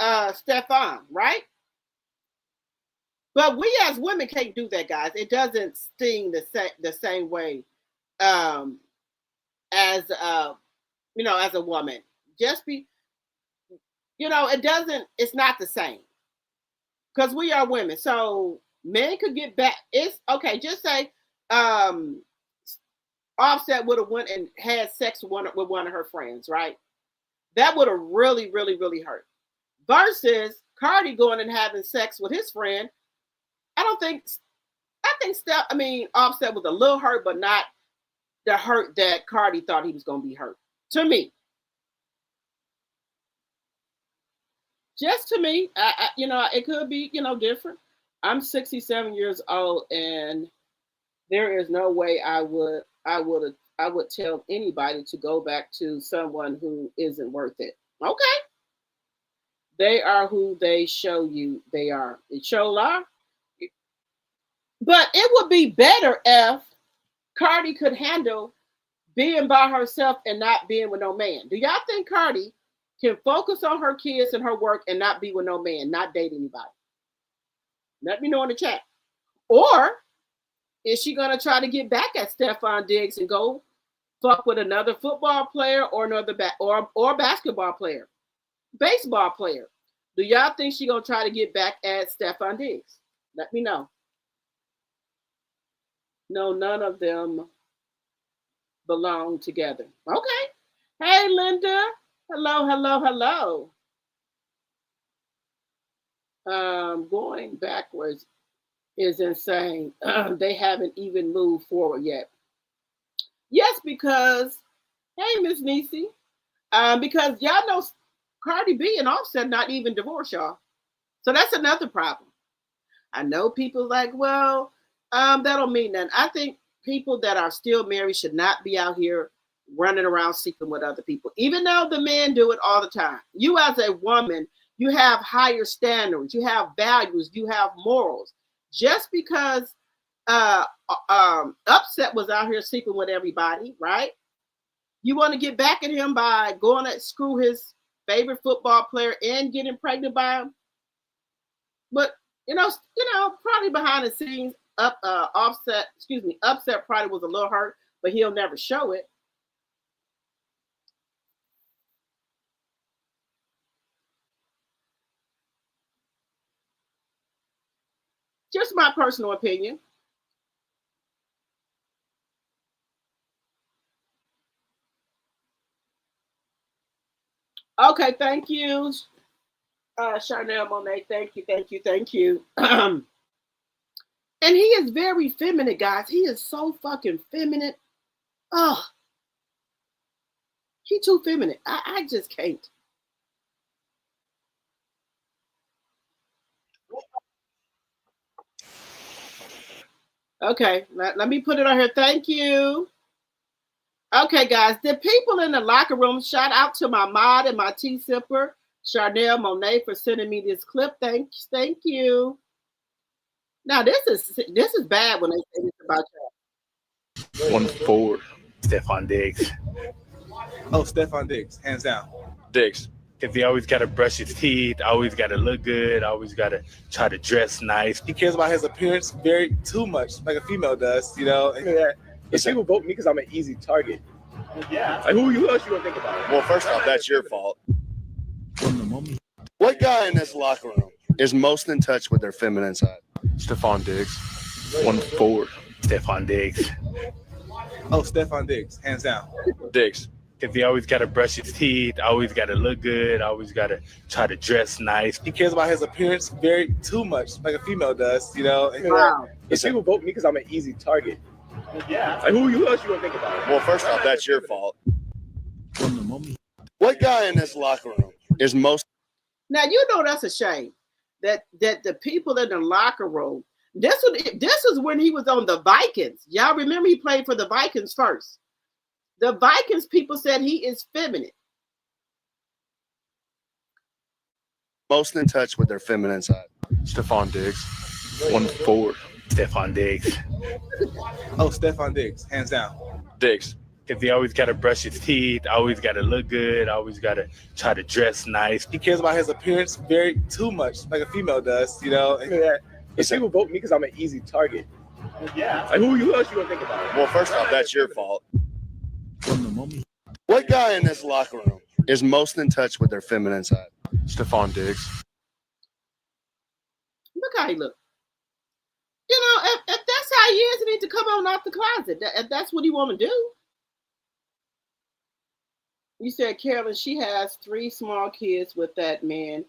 Steffon, right? But we as women can't do that, guys. It doesn't sting the same way as as a woman. Just be, it doesn't. It's not the same because we are women. So men could get back. It's okay. Just say Offset would have went and had sex with one of her friends, right? That would have really, really, really hurt. Versus Cardi going and having sex with his friend. I think Offset was a little hurt, but not the hurt that Cardi thought he was going to be hurt. To me. Just to me, it could be, different. I'm 67 years old, and there is no way I would tell anybody to go back to someone who isn't worth it. Okay. They are who they show you they are. It show lie. But it would be better if Cardi could handle being by herself and not being with no man. Do y'all think Cardi can focus on her kids and her work and not be with no man, not date anybody? Let me know in the chat. Or is she going to try to get back at Steffon Diggs and go fuck with another football player or another or basketball player, baseball player? Do y'all think she's going to try to get back at Steffon Diggs? Let me know. No, none of them belong together. Okay. Hey, Linda. Hello, hello, hello. Going backwards is insane. They haven't even moved forward yet. Yes, because, hey, Miss Niecy, because y'all know Cardi B and Offset not even divorced, y'all. So that's another problem. I know people like, well, that don't mean nothing. I think people that are still married should not be out here running around seeking with other people, even though the men do it all the time. You as a woman, you have higher standards, you have values, you have morals. Just because Upset was out here sleeping with everybody, right? You want to get back at him by going to screw his favorite football player and getting pregnant by him? But probably behind the scenes, Upset probably was a little hurt, but he'll never show it. Just my personal opinion. Okay, thank you. Chanel Monet, thank you. And he is very feminine, guys. He is so fucking feminine. Oh, he too feminine. I just can't. Okay, let me put it on here. Thank you. Okay, guys, the people in the locker room, shout out to my mod and my tea sipper, Chanel Monet, for sending me this clip. Thank you. Now this is bad when they say this about you. 1-4, Steffon Diggs. Oh, Steffon Diggs, hands down. Diggs. Because he always got to brush his teeth, always got to look good, always got to try to dress nice. He cares about his appearance very too much, like a female does, Yeah. If people vote me because I'm an easy target. Yeah. Like, who else you gonna think about? Well, first off, that's your fault. What guy in this locker room is most in touch with their feminine side? Steffon Diggs. 1-4, Steffon Diggs. Oh, Steffon Diggs, hands down. Diggs. Because he always got to brush his teeth, always got to look good, always got to try to dress nice. He cares about his appearance very too much, like a female does, Wow. If people vote me because I'm an easy target. Yeah. Like, who else you gonna think about? Well, first off, that's your fault. What guy in this locker room is most? Now that's a shame that the people in the locker room. This is when he was on the Vikings. Y'all remember he played for the Vikings first. The Vikings people said he is feminine. Most in touch with their feminine side. Steffon Diggs. 1-4, Steffon Diggs. Oh, Steffon Diggs, hands down. Diggs. Because he always got to brush his teeth, always got to look good, always got to try to dress nice. He cares about his appearance very too much, like a female does, you know. Yeah. But people vote me because I'm an easy target. Yeah. Like who else you gonna think about? Well, first off, that's your fault. What guy in this locker room is most in touch with their feminine side? Steffon Diggs. Look how he look. You know, if that's how he is, he need to come on out the closet. If that's what he want to do. You said, Carolyn, she has 3 small kids with that man.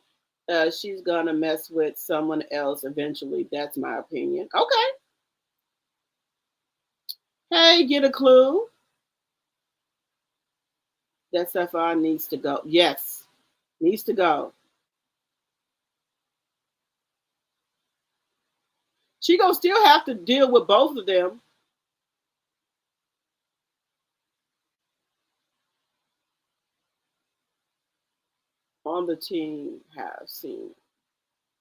She's going to mess with someone else eventually. That's my opinion. Okay. Hey, get a clue. That Steffon needs to go. Yes, needs to go. She going to still have to deal with both of them. On the team have seen.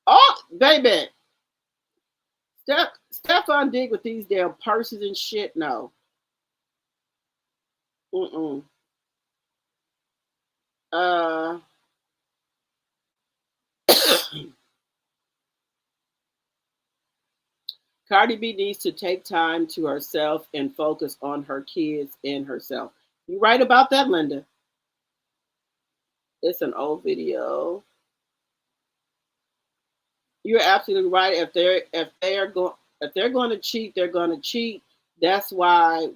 Oh, baby. Steffon Diggs with these damn purses and shit. No. Cardi B needs to take time to herself and focus on her kids and herself. You right about that, Linda. It's an old video. You're absolutely right. If they're going to cheat, they're going to cheat. That's why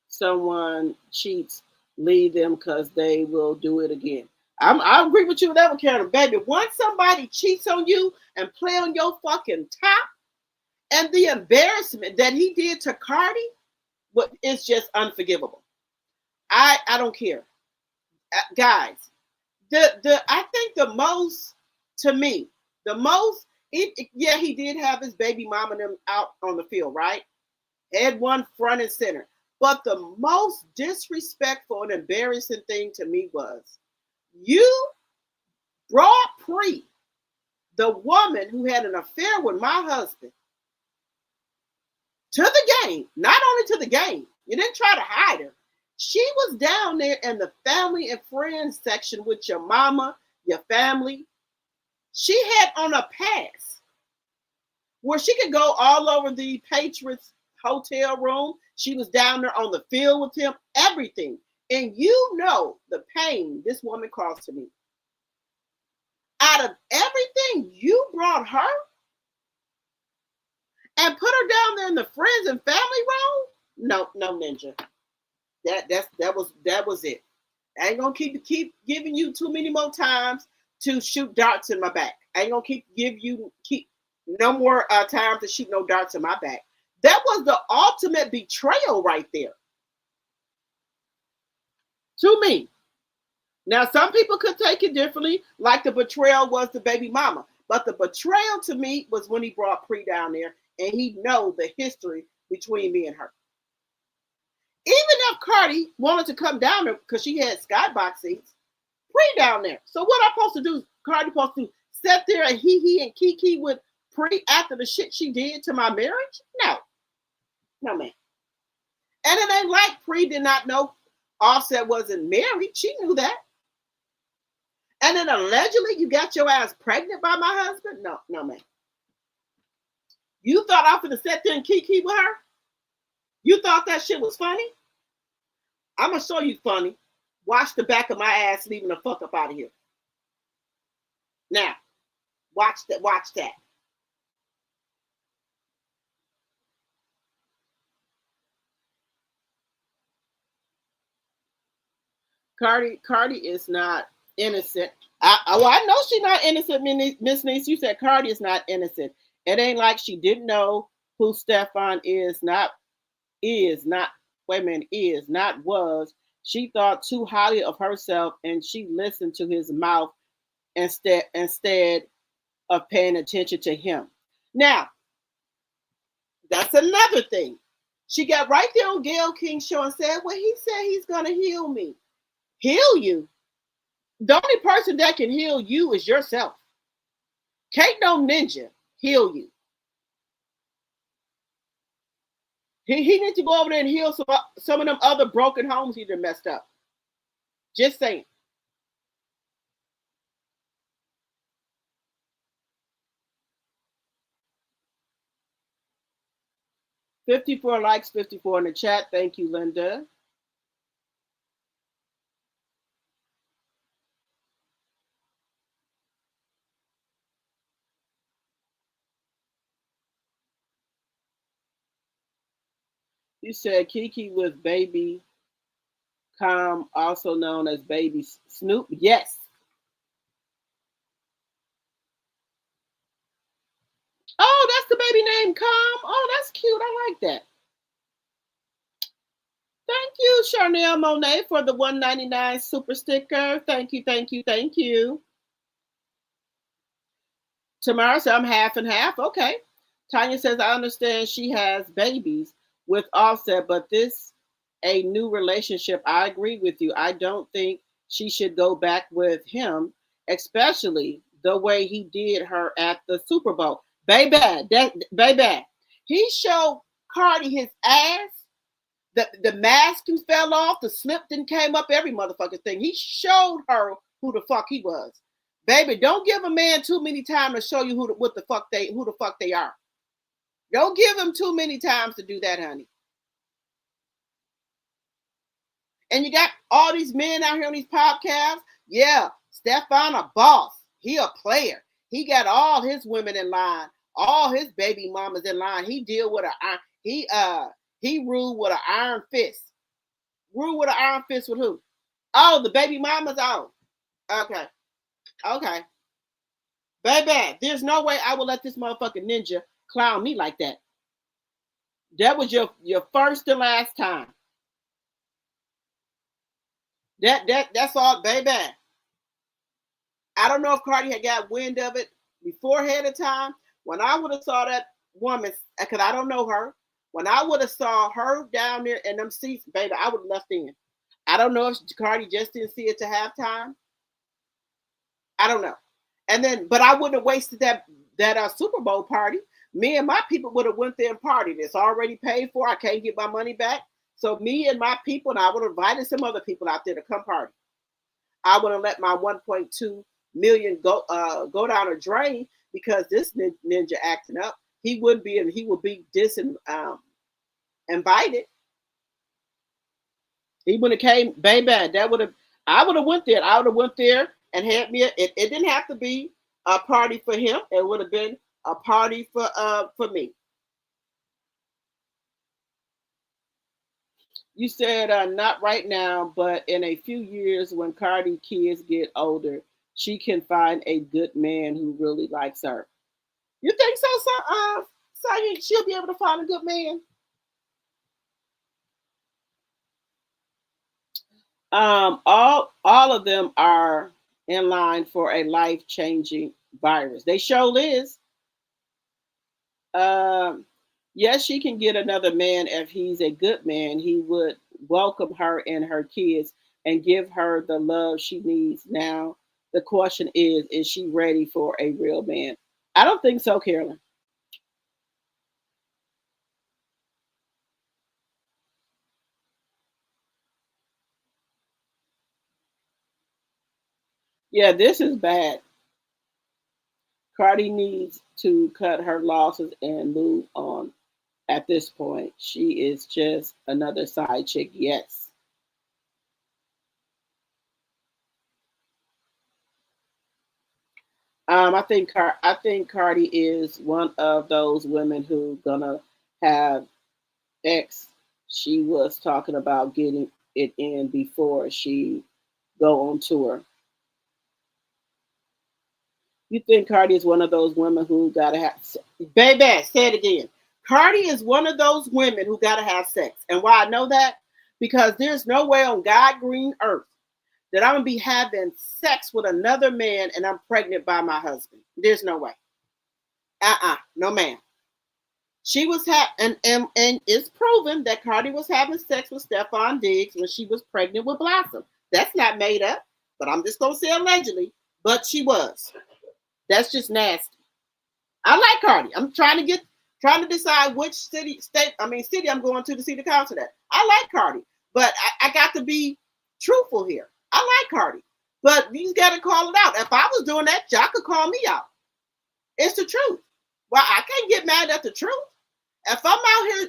someone cheats, leave them because they will do it again. I agree with you with that one, Karen. Baby, once somebody cheats on you and play on your fucking top, and the embarrassment that he did to Cardi, it's just unforgivable. I don't care. Guys, I think the most, to me, yeah, he did have his baby mama them out on the field, right? Had one front and center. But the most disrespectful and embarrassing thing to me was you brought Pre, the woman who had an affair with my husband, to the game. Not only to the game. You didn't try to hide her. She was down there in the family and friends section with your mama, your family. She had on a pass where she could go all over the Patriots hotel room. She was down there on the field with him, everything. And you know the pain this woman caused to me. Out of everything, you brought her and put her down there in the friends and family room? No, Ninja. That was it. I ain't gonna keep giving you too many more times to shoot darts in my back. I ain't gonna keep no more time to shoot no darts in my back. That was the ultimate betrayal right there. To me. Now, some people could take it differently, like the betrayal was the baby mama. But the betrayal to me was when he brought Pre down there and he know the history between me and her. Even if Cardi wanted to come down there because she had skybox seats, Pre down there. So what I'm supposed to do, Cardi supposed to sit there and he and Kiki with Pre after the shit she did to my marriage? No, man. And it ain't like Pre did not know Offset wasn't married. She knew that. And then allegedly you got your ass pregnant by my husband? No, man. You thought I was going to sit there and kiki with her? You thought that shit was funny? I'm going to show you funny. Watch the back of my ass leaving the fuck up out of here. Now, watch that. Cardi is not innocent. I know she's not innocent, Miss Niece. You said Cardi is not innocent. It ain't like she didn't know who Steffon was. She thought too highly of herself and she listened to his mouth instead of paying attention to him. Now, that's another thing. She got right there on Gayle King's show and said, well, he said he's going to heal me. Heal you? The only person that can heal you is yourself. Can't no ninja heal you. He needs to go over there and heal some of them other broken homes he done messed up. Just saying. $54 likes, 54 in the chat. Thank you, Linda. You said Kiki with Baby Com, also known as Baby Snoop. Yes. Oh, that's the baby name, Com. Oh, that's cute. I like that. Thank you, Charnel Monet, for the $1.99 super sticker. Thank you, thank you, thank you. Tamara said, I'm half and half. Okay. Tanya says, I understand she has babies with Offset, but this a new relationship. I agree with you. I don't think she should go back with him, especially the way he did her at the Super Bowl. Baby, he showed Cardi his ass. The mask fell off, the slip didn't came up, every motherfucking thing. He showed her who the fuck he was. Baby, don't give a man too many times to show you who the fuck they are. Don't give him too many times to do that, honey. And you got all these men out here on these podcasts. Yeah, Steffon a boss. He a player. He got all his women in line, all his baby mamas in line. He deal with he ruled with an iron fist. Ruled with an iron fist with who? Oh, the baby mamas on. Okay. Okay. Baby, there's no way I will let this motherfucking ninja clown me like that. That was your first and last time. That's all, baby. I don't know if Cardi had got wind of it beforehand of time. When I would have saw that woman, because I don't know her, when I would have saw her down there in them seats, baby, I would have left in. I don't know if Cardi just didn't see it to halftime. I don't know. And then, but I wouldn't have wasted that Super Bowl party. Me and my people would have went there and partied. It's already paid for. I can't get my money back. So me and my people, and I would have invited some other people out there to come party. I would have let my 1.2 million go down a drain because this ninja acting up. He would be disinvited. He would have came, baby. I would have went there. I would have went there and had me. It didn't have to be a party for him. It would have been a party for me. You said not right now, but in a few years when Cardi kids get older, she can find a good man who really likes her. You think so, Sonya? She'll be able to find a good man? All of them are in line for a life-changing virus. They sure is. Yes, she can get another man if he's a good man. He would welcome her and her kids and give her the love she needs. Now, the question is she ready for a real man? I don't think so, Carolyn. Yeah, this is bad. Cardi needs to cut her losses and move on. At this point, she is just another side chick. Yes. I think Cardi is one of those women who gonna have X. She was talking about getting it in before she go on tour. You think Cardi is one of those women who gotta have, baby, say it again. Cardi is one of those women who gotta have sex. And why I know that? Because there's no way on God green earth that I'm gonna be having sex with another man and I'm pregnant by my husband. There's no way. No ma'am. She was and it's proven that Cardi was having sex with Steffon Diggs when she was pregnant with Blossom. That's not made up, but I'm just gonna say allegedly, but she was. That's just nasty. I like Cardi. I'm trying to Trying to decide which city I'm going to see the concert at. I like Cardi, but I got to be truthful here. I like Cardi, but you got to call it out. If I was doing that, y'all could call me out. It's the truth. Well, I can't get mad at the truth. If I'm out here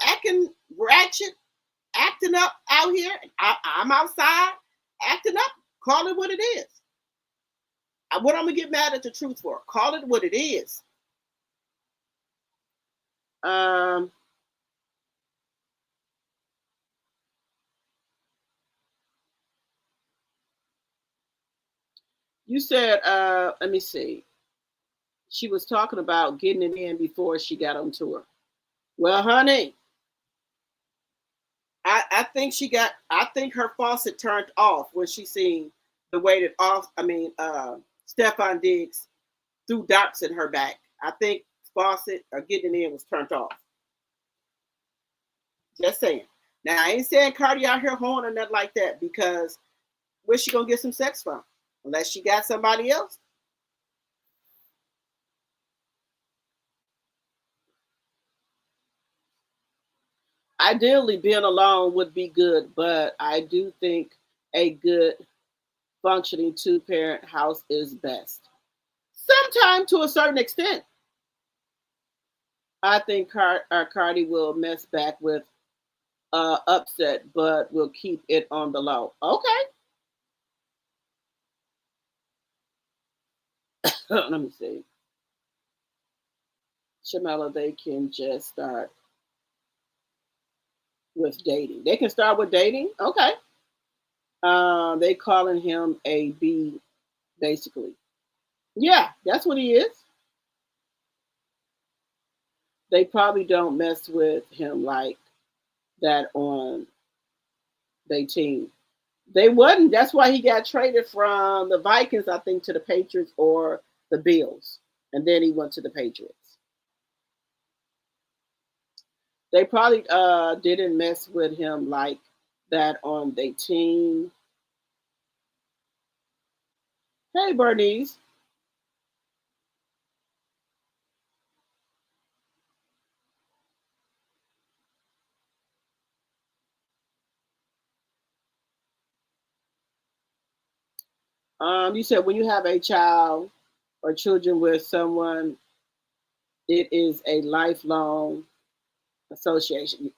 acting ratchet, acting up out here, I'm outside acting up, call it what it is. What I'm going to get mad at the truth for? Call it what it is. You said, let me see. She was talking about getting it in before she got on tour. Well, honey, I think her faucet turned off when she seen the way that Steffon Diggs threw darts in her back. I think faucet or getting it in was turned off. Just saying. Now, I ain't saying Cardi out here hoeing or nothing like that, because where's she going to get some sex from? Unless she got somebody else. Ideally, being alone would be good, but I do think a good functioning two-parent house is best. Sometime to a certain extent. I think Cardi will mess back with Upset, but will keep it on the low. Okay. Let me see. Shamela, they can just start with dating. They can start with dating? Okay. They calling him a B, basically. Yeah, that's what he is. They probably don't mess with him like that on their team. They wouldn't. That's why he got traded from the Vikings, I think, to the Patriots or the Bills. And then he went to the Patriots. They probably didn't mess with him like that on their team. Hey, Bernice. You said when you have a child or children with someone, it is a lifelong association.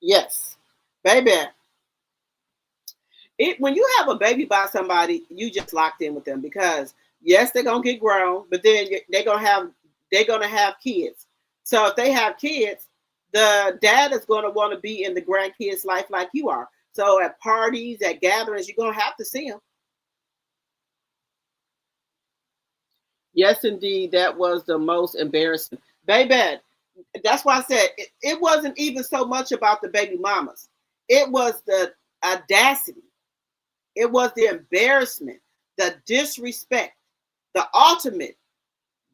Yes, baby. When you have a baby by somebody, you just locked in with them, because yes, they're gonna get grown, but then they're gonna have kids. So if they have kids, the dad is gonna want to be in the grandkids' life like you are. So at parties, at gatherings, you're gonna have to see them. Yes, indeed, that was the most embarrassing. Baby, that's why I said it wasn't even so much about the baby mamas. It was the audacity. It was the embarrassment, the disrespect, the ultimate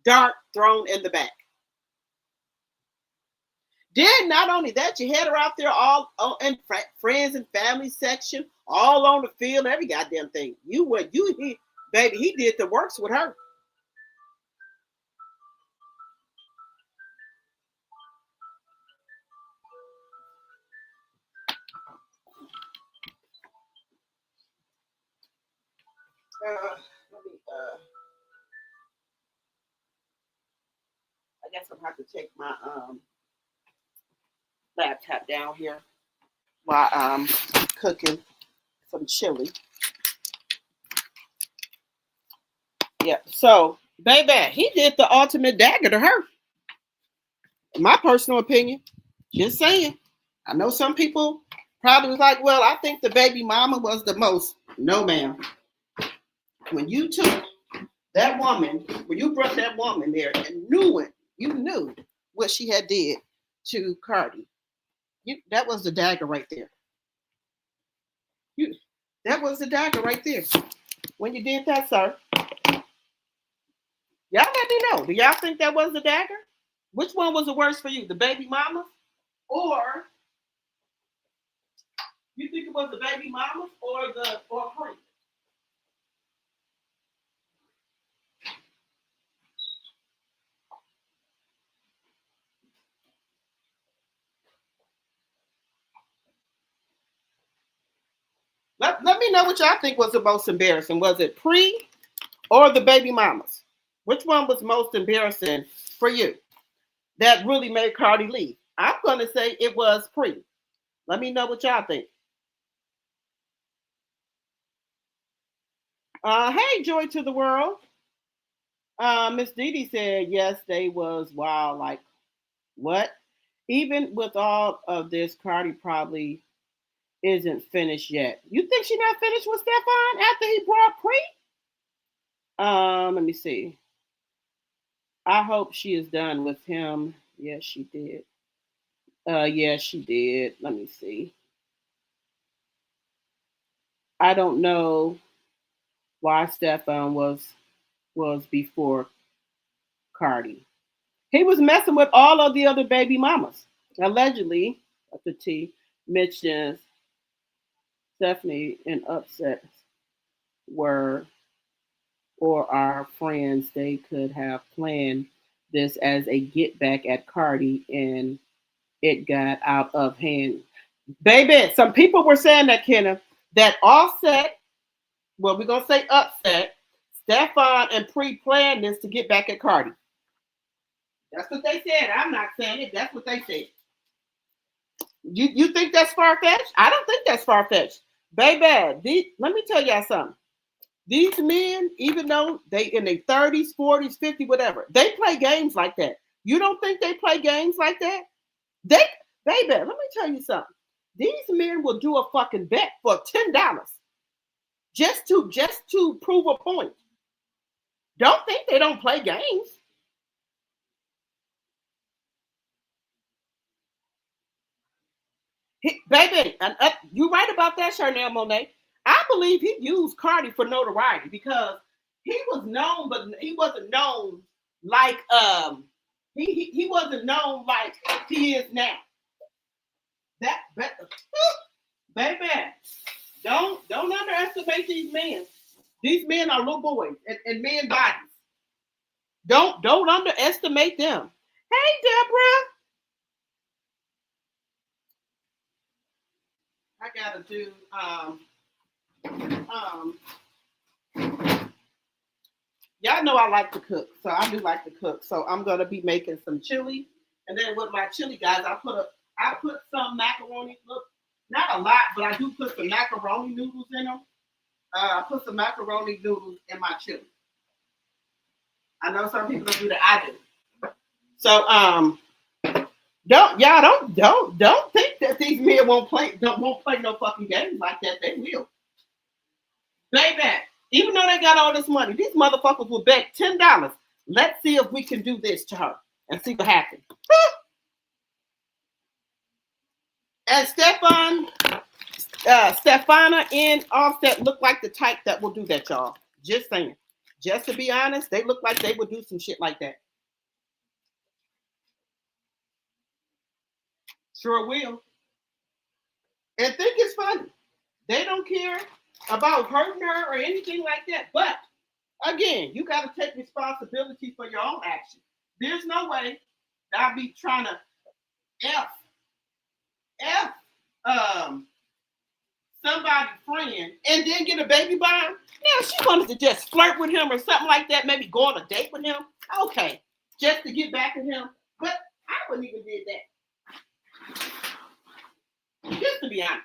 dart thrown in the back. Then not only that, you had her out there all in friends and family section, all on the field, every goddamn thing. Baby, he did the works with her. I guess I'm gonna have to take my laptop down here while I'm cooking some chili. Yeah, so baby, he did the ultimate dagger to her. In my personal opinion, just saying. I know some people probably was like, well, I think the baby mama was the most. No, ma'am. When you took that woman, when you brought that woman there and you knew what she had did to Cardi. That was the dagger right there. That was the dagger right there. When you did that, sir. Y'all let me know. Do y'all think that was the dagger? Which one was the worst for you? The baby mama? Or you think it was the baby mama or her? me know what y'all think was the most embarrassing. Was it Pre or the baby mamas? Which one was most embarrassing for you that really made Cardi leave? I'm going to say it was Pre. Let me know what y'all think. Hey, joy to the world. Miss Dee Dee said, yes, they was wild. Like, what? Even with all of this, Cardi probably isn't finished yet. You think she's not finished with Steffon after he brought Pre? Let me see. I hope she is done with him. Yes, she did. Yes, she did. Let me see. I don't know why Steffon was before Cardi. He was messing with all of the other baby mamas. Allegedly, the T mentions Stephanie and Upset were or are friends. They could have planned this as a get back at Cardi, and it got out of hand. Baby, some people were saying that, Kenna, that Offset, well, we're going to say Upset, Steffon and pre-planned this to get back at Cardi. That's what they said. I'm not saying it. That's what they said. You think that's far-fetched? I don't think that's far-fetched. Baby, let me tell y'all something. These men, even though they in their 30s, 40s, 50s, whatever, they play games like that. You don't think they play games like that? Baby, let me tell you something. These men will do a fucking bet for $10 just to prove a point. Don't think they don't play games. Baby, you right about that, Chanel Monet. I believe he used Cardi for notoriety because he was known, but he wasn't known like he wasn't known like he is now. That baby, don't underestimate these men. These men are little boys and men bodies. Don't underestimate them. Hey, Deborah. I gotta do y'all know I like to cook, so I do like to cook. So I'm gonna be making some chili, and then with my chili, guys, I put some macaroni. Look, not a lot, but I do put some macaroni noodles in them. I put some macaroni noodles in my chili. I know some people don't do that. I do. So don't think that these men won't play no fucking games like that. They will. Baby, even though they got all this money, these motherfuckers will bet $10. Let's see if we can do this to her and see what happens. And Steffana and Offset look like the type that will do that, y'all. Just saying. Just to be honest, they look like they would do some shit like that. Sure will. And think it's funny. They don't care about hurting her or anything like that. But again, you got to take responsibility for your own actions. There's no way that I'll be trying to F somebody's friend and then get a baby by him. Now, she wanted to just flirt with him or something like that, maybe go on a date with him. Okay, just to get back at him. But I wouldn't even did that. Just to be honest.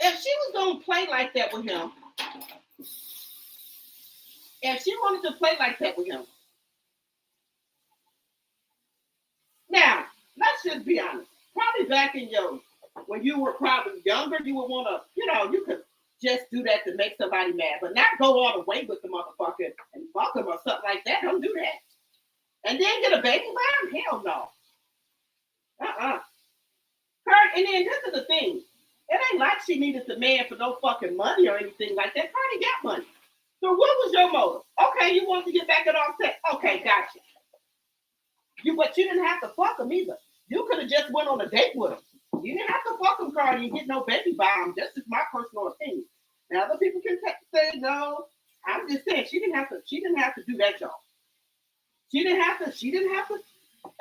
If she was going to play like that with him, if she wanted to play like that with him, now, let's just be honest. Probably back in when you were probably younger, you would want to, you could just do that to make somebody mad, but not go all the way with the motherfucker and fuck him or something like that. Don't do that. And then get a baby by him? Hell no. And then this is the thing. It ain't like she needed the man for no fucking money or anything like that. Cardi got money. So what was your motive? Okay, you wanted to get back at Offset. Okay, gotcha. But you didn't have to fuck him either. You could have just went on a date with him. You didn't have to fuck him, Cardi, and get no baby by him. That's just my personal opinion. Now other people can say no. I'm just saying she didn't have to do that, y'all. She didn't have to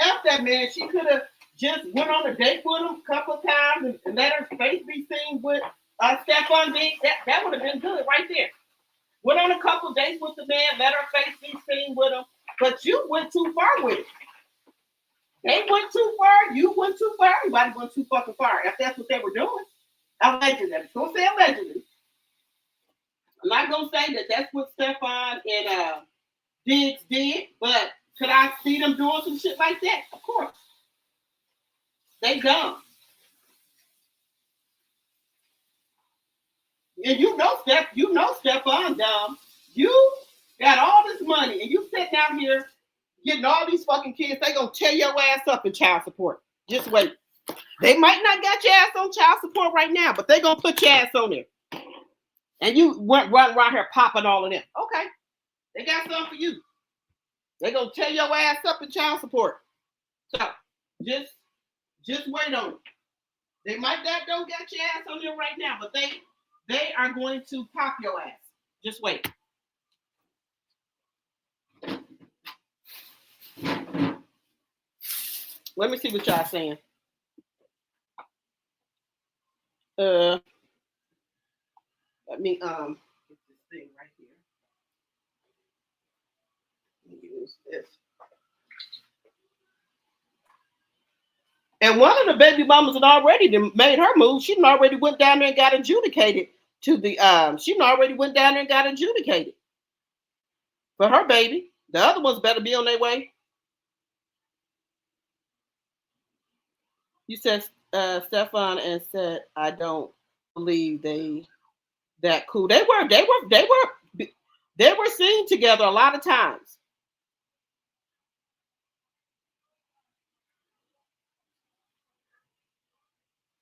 F that man. She could have just went on a date with him a couple of times and let her face be seen with Steffon B, that would have been good right there. Went on a couple of dates with the man, let her face be seen with him, but you went too far with it. They went too far, you went too far, everybody went too fucking far, if that's what they were doing. Allegedly. I'm going to say allegedly. I'm not going to say that that's what Steffon and Diggs did, but could I see them doing some shit like that? Of course. They dumb. And you know Steffon dumb. You got all this money and you sitting out here getting all these fucking kids, they gonna tear your ass up in child support. Just wait. They might not got your ass on child support right now, but they gonna put your ass on there. And you went running around here popping all of them. Okay. They got something for you. They gonna tear your ass up in child support. So just wait on it. They might not don't got your ass on there right now, but they are going to pop your ass. Just wait. Let me see what y'all saying. Let me get this thing right here. Let me use this. And one of the baby mamas had already made her move. She already went down there and got adjudicated to the she already went down there and got adjudicated for her baby. The other ones better be on their way. You said Steffon and said, I don't believe they that cool. They were seen together a lot of times.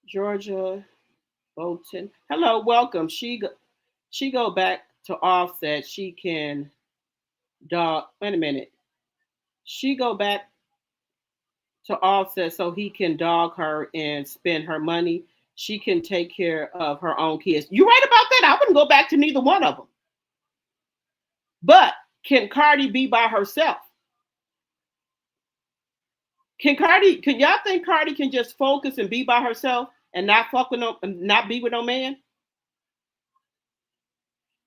Georgia Bolton. Hello, welcome. She go back to Offset. She can dog. Wait a minute. She go back to Offset so he can dog her and spend her money. She can take care of her own kids. You're right about that. I wouldn't go back to neither one of them. But can Cardi be by herself? Can y'all think Cardi can just focus and be by herself and not fuck with not be with no man?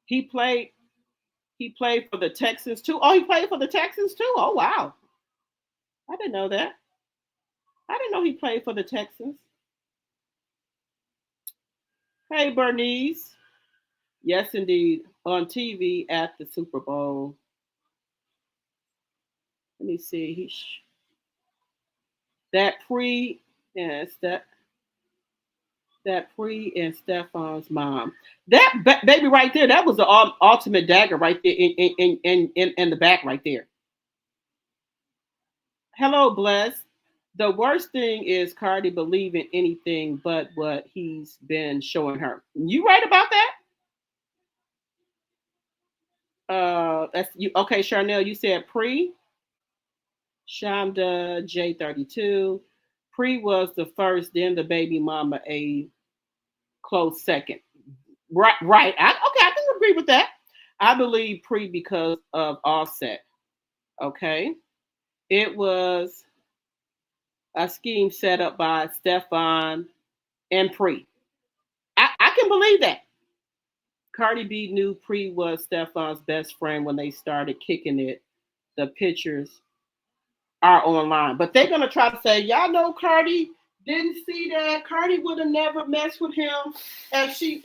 He played for the Texans too. Oh, he played for the Texans too. Oh, wow. I didn't know that. I didn't know he played for the Texans. Hey, Bernice. Yes, indeed. On TV at the Super Bowl. Let me see. That Pre and Steffon's mom. That baby right there, that was the ultimate dagger right there in the back right there. Hello, Bless. The worst thing is Cardi believing anything but what he's been showing her. You right about that? That's you. Okay, Charnel, you said Pre. Shamda J32. Pre was the first, then the baby mama a close second. Right. I can agree with that. I believe Pre because of Offset. Okay. It was a scheme set up by Steffon and Pre. I can believe that. Cardi B knew Pre was Steffon's best friend when they started kicking it. The pictures are online. But they're going to try to say, y'all know Cardi didn't see that. Cardi would have never messed with him if she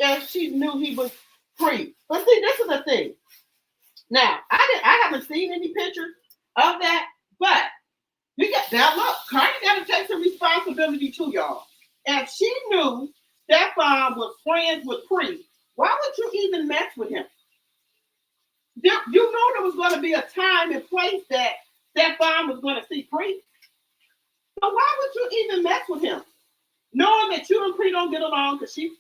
knew he was Pre. But see, this is the thing. Now, I haven't seen any pictures of that, but now look, Cardi got to take some responsibility too, y'all. If she knew Steffon was friends with Pre, why would you even mess with him? You know there was going to be a time and place that Steffon was going to see Pre. So why would you even mess with him? Knowing that you and Pre don't get along because she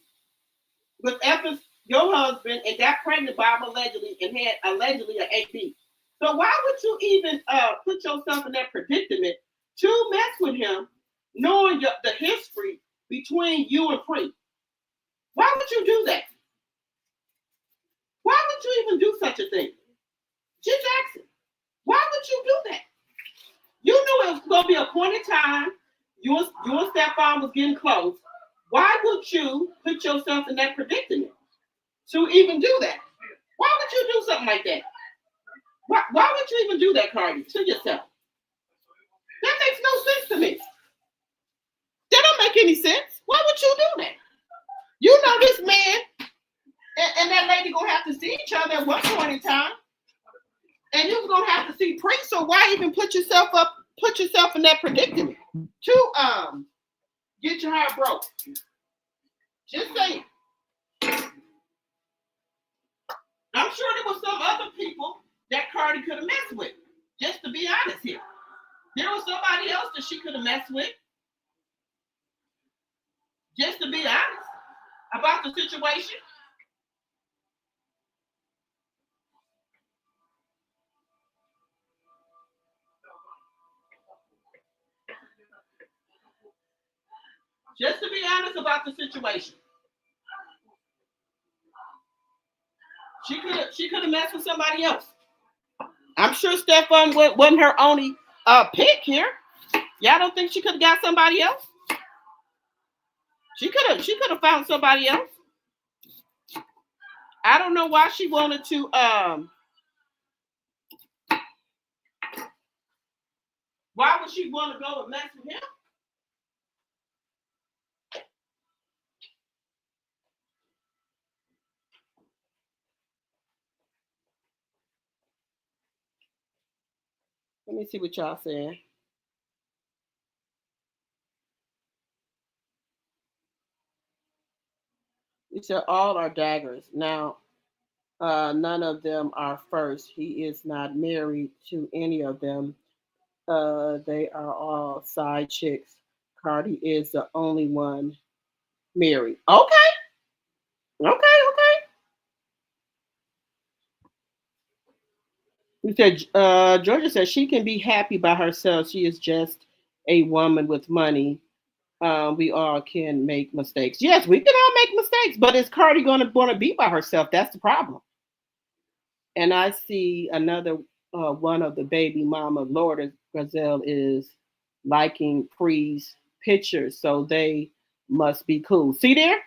was effing your husband and got pregnant by him allegedly and had allegedly an AB. So why would you even put yourself in that predicament to mess with him, knowing the history between you and Pre? Why would you do that? Why would you even do such a thing? Just ask him. Why would you do that? You knew it was going to be a point in time You and Steffon was getting close. Why would you put yourself in that predicament to even do that? Why would you do something like that? Why would you even do that, Cardi, to yourself? That makes no sense to me. That don't make any sense. Why would you do that? You know this man and that lady gonna have to see each other at one point in time, and you're gonna have to see Prince. So why even put yourself in that predicament to get your heart broke? Just saying. I'm sure there was some other people that Cardi could have messed with. Just to be honest here, there was somebody else that she could have messed with. Just to be honest about the situation. Just to be honest about the situation. She could have messed with somebody else. I'm sure Steffon wasn't her only pick here. Y'all don't think she could have got somebody else? She could have found somebody else. I don't know why she wanted to why would she want to go and mess with him? Let me see what y'all saying. You said all are daggers. Now, none of them are first. He is not married to any of them. They are all side chicks. Cardi is the only one married. Okay. You said, Georgia said she can be happy by herself. She is just a woman with money. We all can make mistakes. Yes, we can all make mistakes, but is Cardi going to want to be by herself? That's the problem. And I see another one of the baby mama, Lord Gazelle, is liking Pre's pictures, so they must be cool. See there?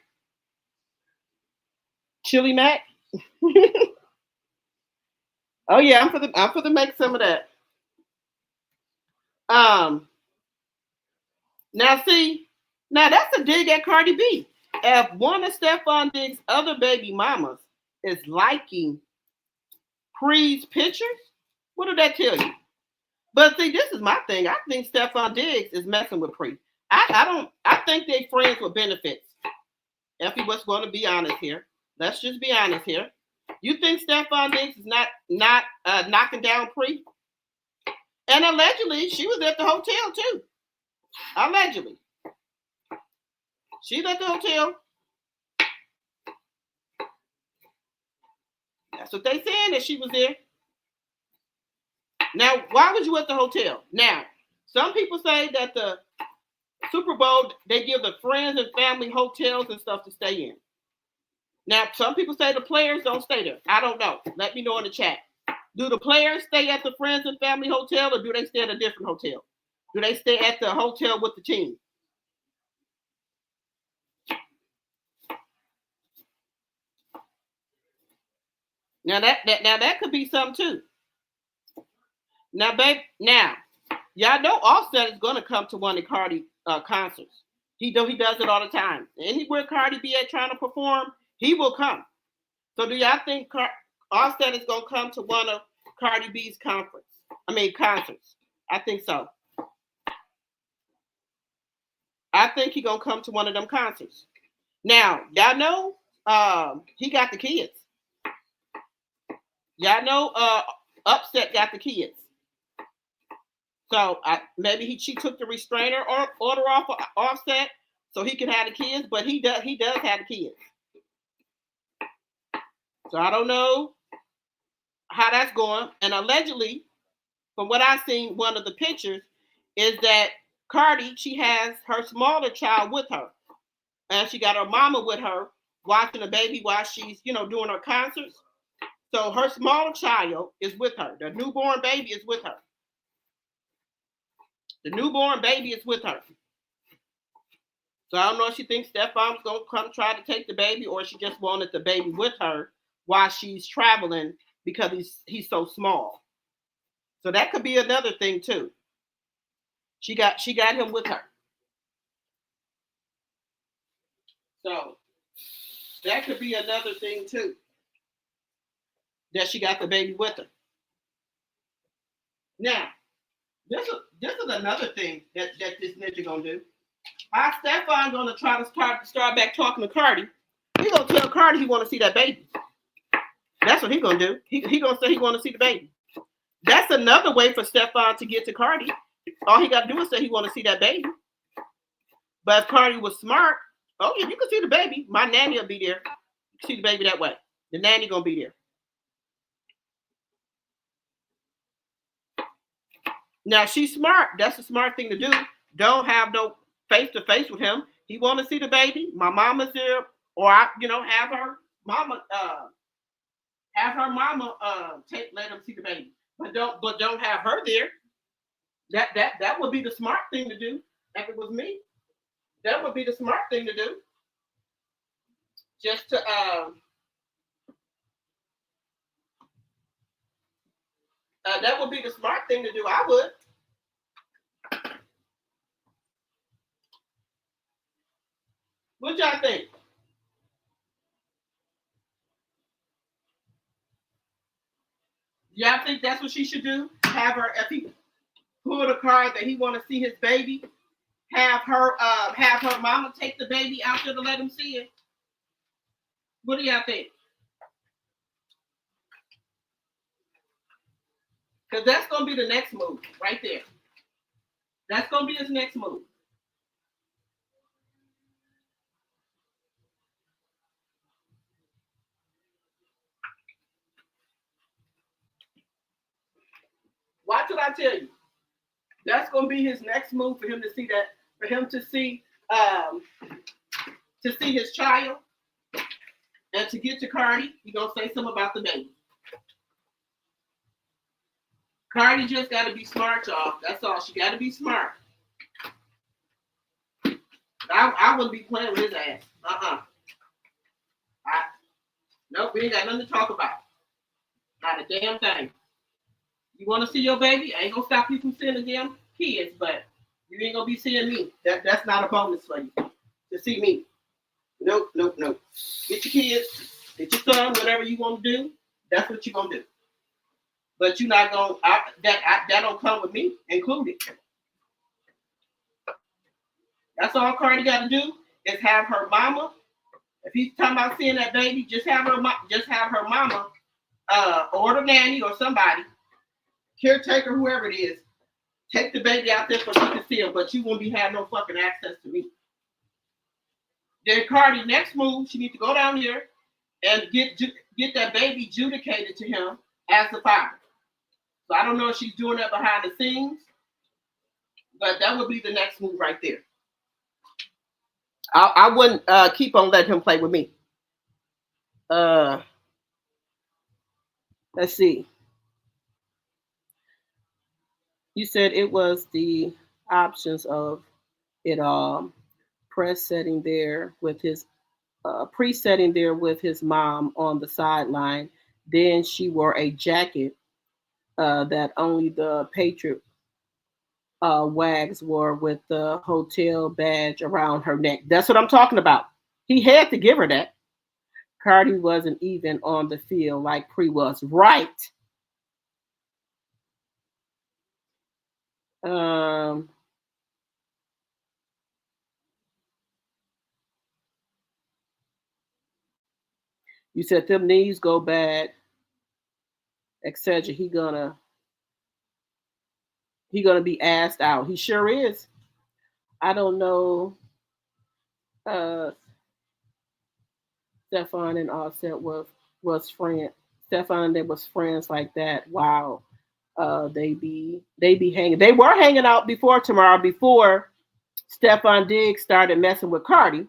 Chili Mac? Oh yeah, I'm for the make some of that. Now that's a dig at Cardi B. If one of Steffon Diggs' other baby mamas is liking Pre's pictures, what did that tell you? But see, this is my thing. I think Steffon Diggs is messing with Pre. I think they friends with benefits. Effie was going to be honest here. Let's just be honest here. You think Steffon Diggs is not knocking down Pre? And allegedly, she was at the hotel too. Allegedly. She's at the hotel. That's what they saying, that she was there. Now, why was you at the hotel? Now, some people say that the Super Bowl, they give the friends and family hotels and stuff to stay in. Now, some people say the players don't stay there. I don't know. Let me know in the chat. Do the players stay at the friends and family hotel, or do they stay at a different hotel? Do they stay at the hotel with the team? Now that could be something too. Now, babe, y'all know Offset is going to come to one of Cardi concerts. He does it all the time. Anywhere Cardi be at trying to perform, he will come. So do y'all think Offset is going to come to one of Cardi B's concerts? I think so. I think he's going to come to one of them concerts. Now, y'all know he got the kids. Y'all know Upset got the kids. So maybe she took the restrainer order off of Offset so he can have the kids, but he does have the kids. So I don't know how that's going. And allegedly, from what I've seen, one of the pictures is that Cardi, she has her smaller child with her. And she got her mama with her watching the baby while she's, doing her concerts. So her smaller child is with her. The newborn baby is with her. The newborn baby is with her. So I don't know if she thinks Steffon's gonna come try to take the baby, or she just wanted the baby with her while she's traveling because he's so small. So that could be another thing too. She got him with her. So that could be another thing too. That she got the baby with her. Now, this is another thing that this ninja gonna do. Steffon gonna try to start back talking to Cardi. He gonna tell Cardi he wanna see that baby. That's what he gonna do. He gonna say he wanna see the baby. That's another way for Steffon to get to Cardi. All he gotta do is say he wanna see that baby. But if Cardi was smart, oh yeah, you can see the baby. My nanny will be there. You can see the baby that way. The nanny gonna be there. Now she's smart. That's a smart thing to do. Don't have no face-to-face with him. He want to see the baby. My mama's there, or have her mama let him see the baby. But don't have her there. That would be the smart thing to do. If it was me, that would be the smart thing to do. Just to that would be the smart thing to do. I would. What y'all think? Y'all think that's what she should do? Have her, if he pulled a card that he want to see his baby, have her mama take the baby out there to let him see it. What do y'all think? Because that's gonna be the next move right there. That's gonna be his next move. Watch what I tell you. That's gonna be his next move for him to see that, for him to see his child, and to get to Cardi, he gonna say something about the baby. Cardi just gotta be smart, y'all. That's all. She gotta be smart. I wouldn't be playing with his ass. Nope, we ain't got nothing to talk about. Not a damn thing. You want to see your baby? I ain't gonna stop you from seeing the damn kids, but you ain't gonna be seeing me. That's not a bonus for you to see me. Nope. Get your kids, get your son, whatever you want to do. That's what you're gonna do. But you're not gonna. That don't come with me included. That's all Cardi got to do is have her mama. If he's talking about seeing that baby, just have her mama, or the nanny or somebody, caretaker, whoever it is, take the baby out there for she can see him. But you won't be having no fucking access to me. Then Cardi, next move, she needs to go down here and get that baby adjudicated to him as the father. So I don't know if she's doing that behind the scenes, but that would be the next move right there. I wouldn't keep on letting him play with me. Let's see. You said it was the options of it all. Presetting there with his mom on the sideline. Then she wore a jacket that only the Patriot wags wore with the hotel badge around her neck. That's what I'm talking about. He had to give her that. Cardi wasn't even on the field like Pre was. Right. You said them knees go bad, etc. He gonna be asked out. He sure is. I don't know. Steffon and Offset was friends. Steffon and they was friends like that. Wow. They be hanging. They were hanging out before Steffon Diggs started messing with Cardi.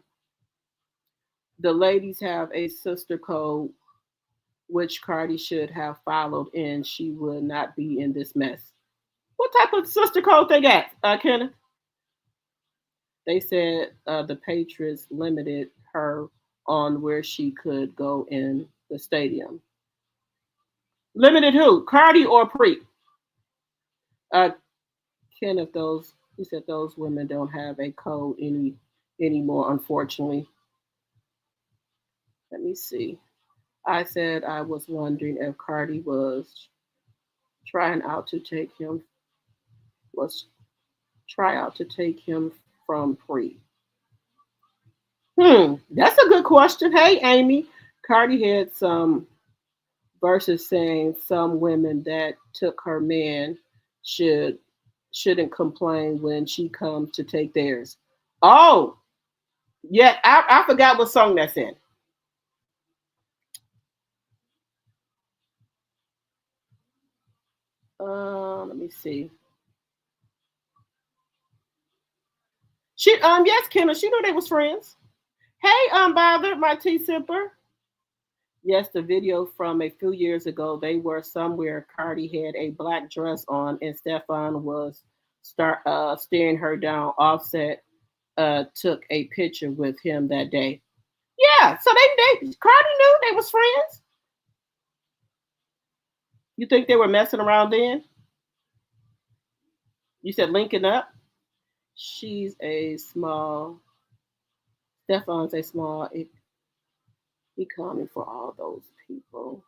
The ladies have a sister code which Cardi should have followed, and she would not be in this mess. What type of sister code they got, Kenneth? They said the Patriots limited her on where she could go in the stadium. Limited who? Cardi or Pre? Kenneth, he said those women don't have a code anymore, unfortunately. Let me see. I said I was wondering if Cardi was trying out to take him from Pre. That's a good question. Hey, Amy. Cardi had some verses saying some women that took her man shouldn't complain when she comes to take theirs. Oh, yeah, I forgot what song that's in. Let me see. She yes, Kendall, she knew they was friends. Hey, Bother, my tea sipper. Yes, the video from a few years ago, they were somewhere. Cardi had a black dress on, and Steffon was staring her down. Offset took a picture with him that day. Yeah, so they Cardi knew they was friends. You think they were messing around then? You said linking up? She's a small. Steffon's a small. He coming for all those people.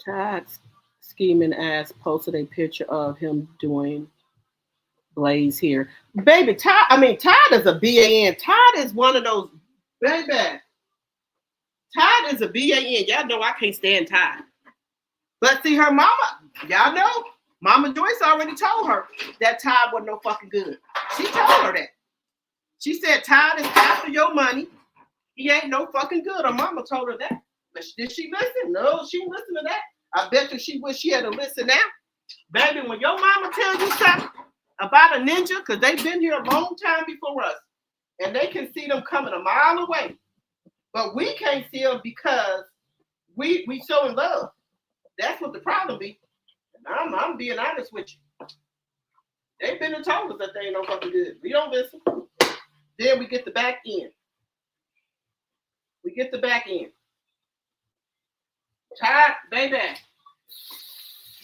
Todd's scheming ass posted a picture of him doing Blaze here. Baby, Todd is a BAN. Todd is one of those, baby. Todd is a BAN. Y'all know I can't stand Todd. But see, her mama, y'all know, Mama Joyce already told her that Todd wasn't no fucking good. She told her that. She said, Todd is after your money. He ain't no fucking good. Her mama told her that. But did she listen? No, she didn't listen to that. I bet you she wish she had to listen now. Baby, when your mama tells you something about a ninja, because they've been here a long time before us, and they can see them coming a mile away. But we can't see them because we so in love. That's what the problem be. I'm being honest with you. They've been and told us that they ain't no fucking good. We don't listen. Then we get the back end. Todd, baby.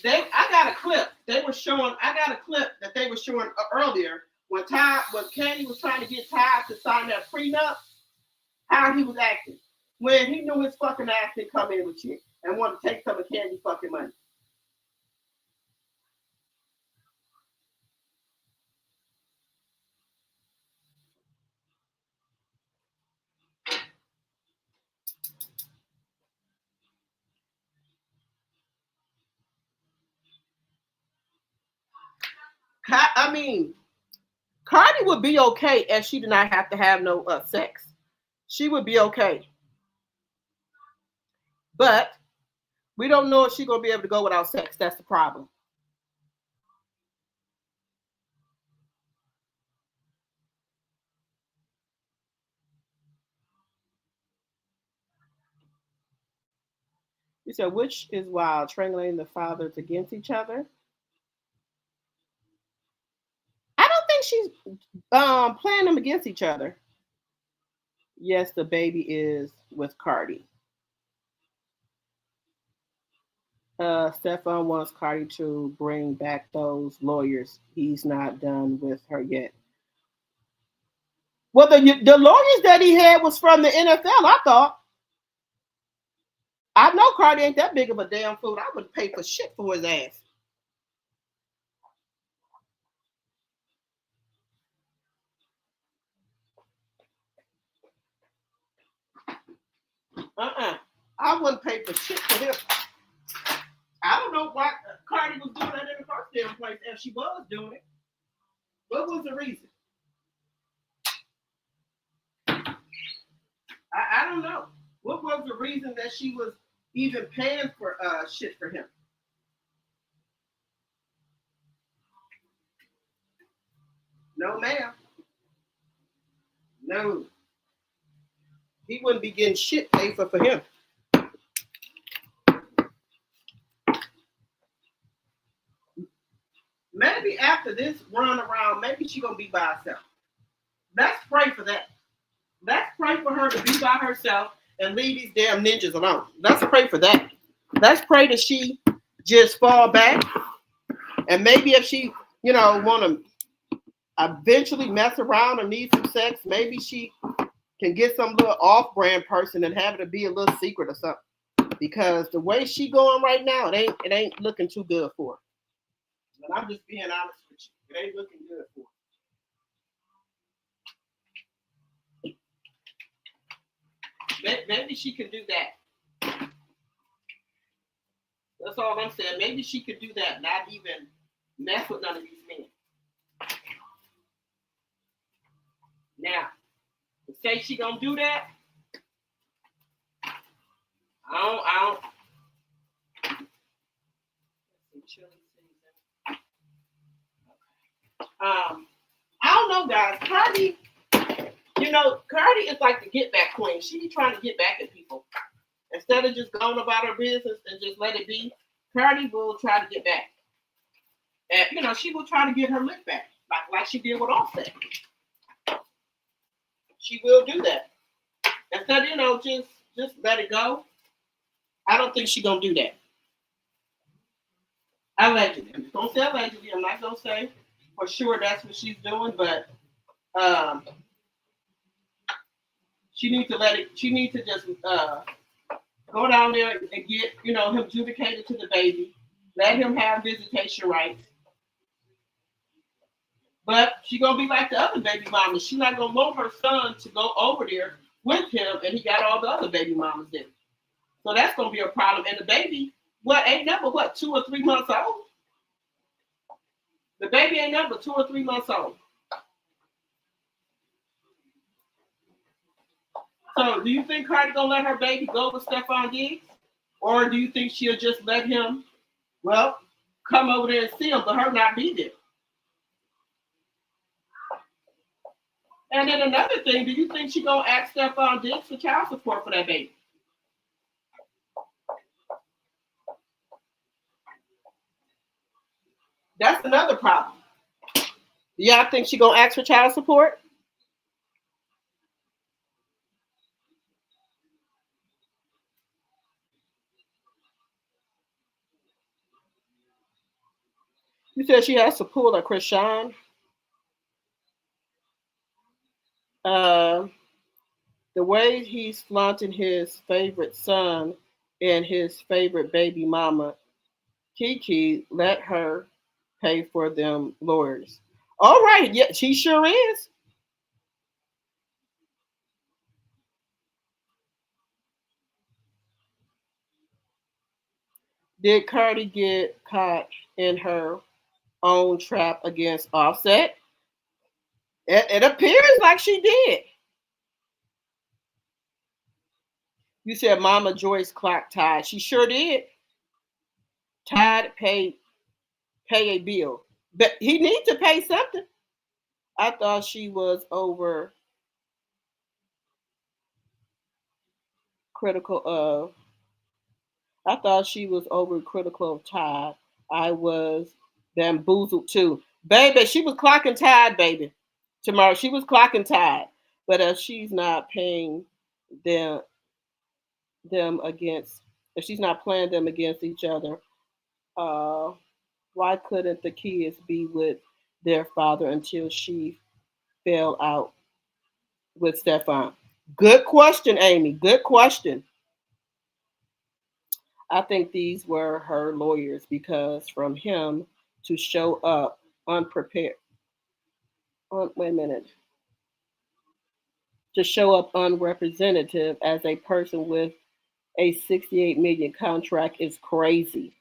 I got a clip. I got a clip that they were showing earlier when Candy was trying to get Todd to sign that prenup, how he was acting. When he knew his fucking ass didn't come in with shit and wanted to take some of Candy's fucking money. Cardi would be okay if she did not have to have no sex. She would be okay. But we don't know if she's going to be able to go without sex. That's the problem. You said, which is wild, triangulating the fathers against each other? I don't think she's playing them against each other. Yes, the baby is with Cardi. Steffon wants Cardi to bring back those lawyers. He's not done with her yet. Well, the lawyers that he had was from the NFL, I thought. I know Cardi ain't that big of a damn fool. I would pay for shit for his ass. I wouldn't pay for shit for him. I don't know why Cardi was doing that in the first damn place if she was doing it. What was the reason? I don't know. What was the reason that she was even paying for shit for him? No, ma'am. No. He wouldn't be getting shit paid for him. Man, after this run around, maybe she's gonna be by herself. Let's pray for that. Let's pray for her to be by herself and leave these damn ninjas alone. Let's pray for that. Let's pray that she just fall back. And maybe if she, want to eventually mess around or need some sex, maybe she can get some little off-brand person and have it to be a little secret or something. Because the way she going right now, it ain't looking too good for her. And I'm just being honest with you. It ain't looking good for her. Maybe she can do that. That's all I'm saying. Maybe she could do that, not even mess with none of these men. Now, to say she gonna do that, I don't know, guys. Cardi, Cardi is like the get back queen. She be trying to get back at people. Instead of just going about her business and just let it be, Cardi will try to get back. And, she will try to get her lick back, like she did with Offset. She will do that. Instead of, just let it go. I don't think she's going to do that. Allegedly. I'm going to say allegedly. I'm not going to say for sure that's what she's doing, but she needs to just go down there and get, him adjudicated to the baby. Let him have visitation rights. But she's going to be like the other baby mamas. She's not going to want her son to go over there with him, and he got all the other baby mamas there. So that's going to be a problem. And the baby, ain't number, 2 or 3 months old? The baby ain't number 2 or 3 months old. So do you think Cardi going to let her baby go with Steffon Diggs? Or do you think she'll just let him, come over there and see him, but her not be there? And then another thing, do you think she's going to ask Steffon Diggs for child support for that baby? That's another problem. Do y'all think she's going to ask for child support? You said she has to pull a Krishan. The way he's flaunting his favorite son and his favorite baby mama, Kiki, let her pay for them lawyers. All right, yeah, she sure is. Did Cardi get caught in her own trap against Offset? It appears like she did. You said Mama Joyce clocked Tide. She sure did. Tide pay a bill. But he needs to pay something. I thought she was over critical of Tide. I was bamboozled too. Baby, she was clocking Tide, baby. Tomorrow she was clocking Tide. But if she's not paying them against, if she's not playing them against each other, why couldn't the kids be with their father until she fell out with Steffon? Good question, Amy. Good question. I think these were her lawyers because from him to show up unprepared. Wait a minute. To show up unrepresentative as a person with a $68 million contract is crazy.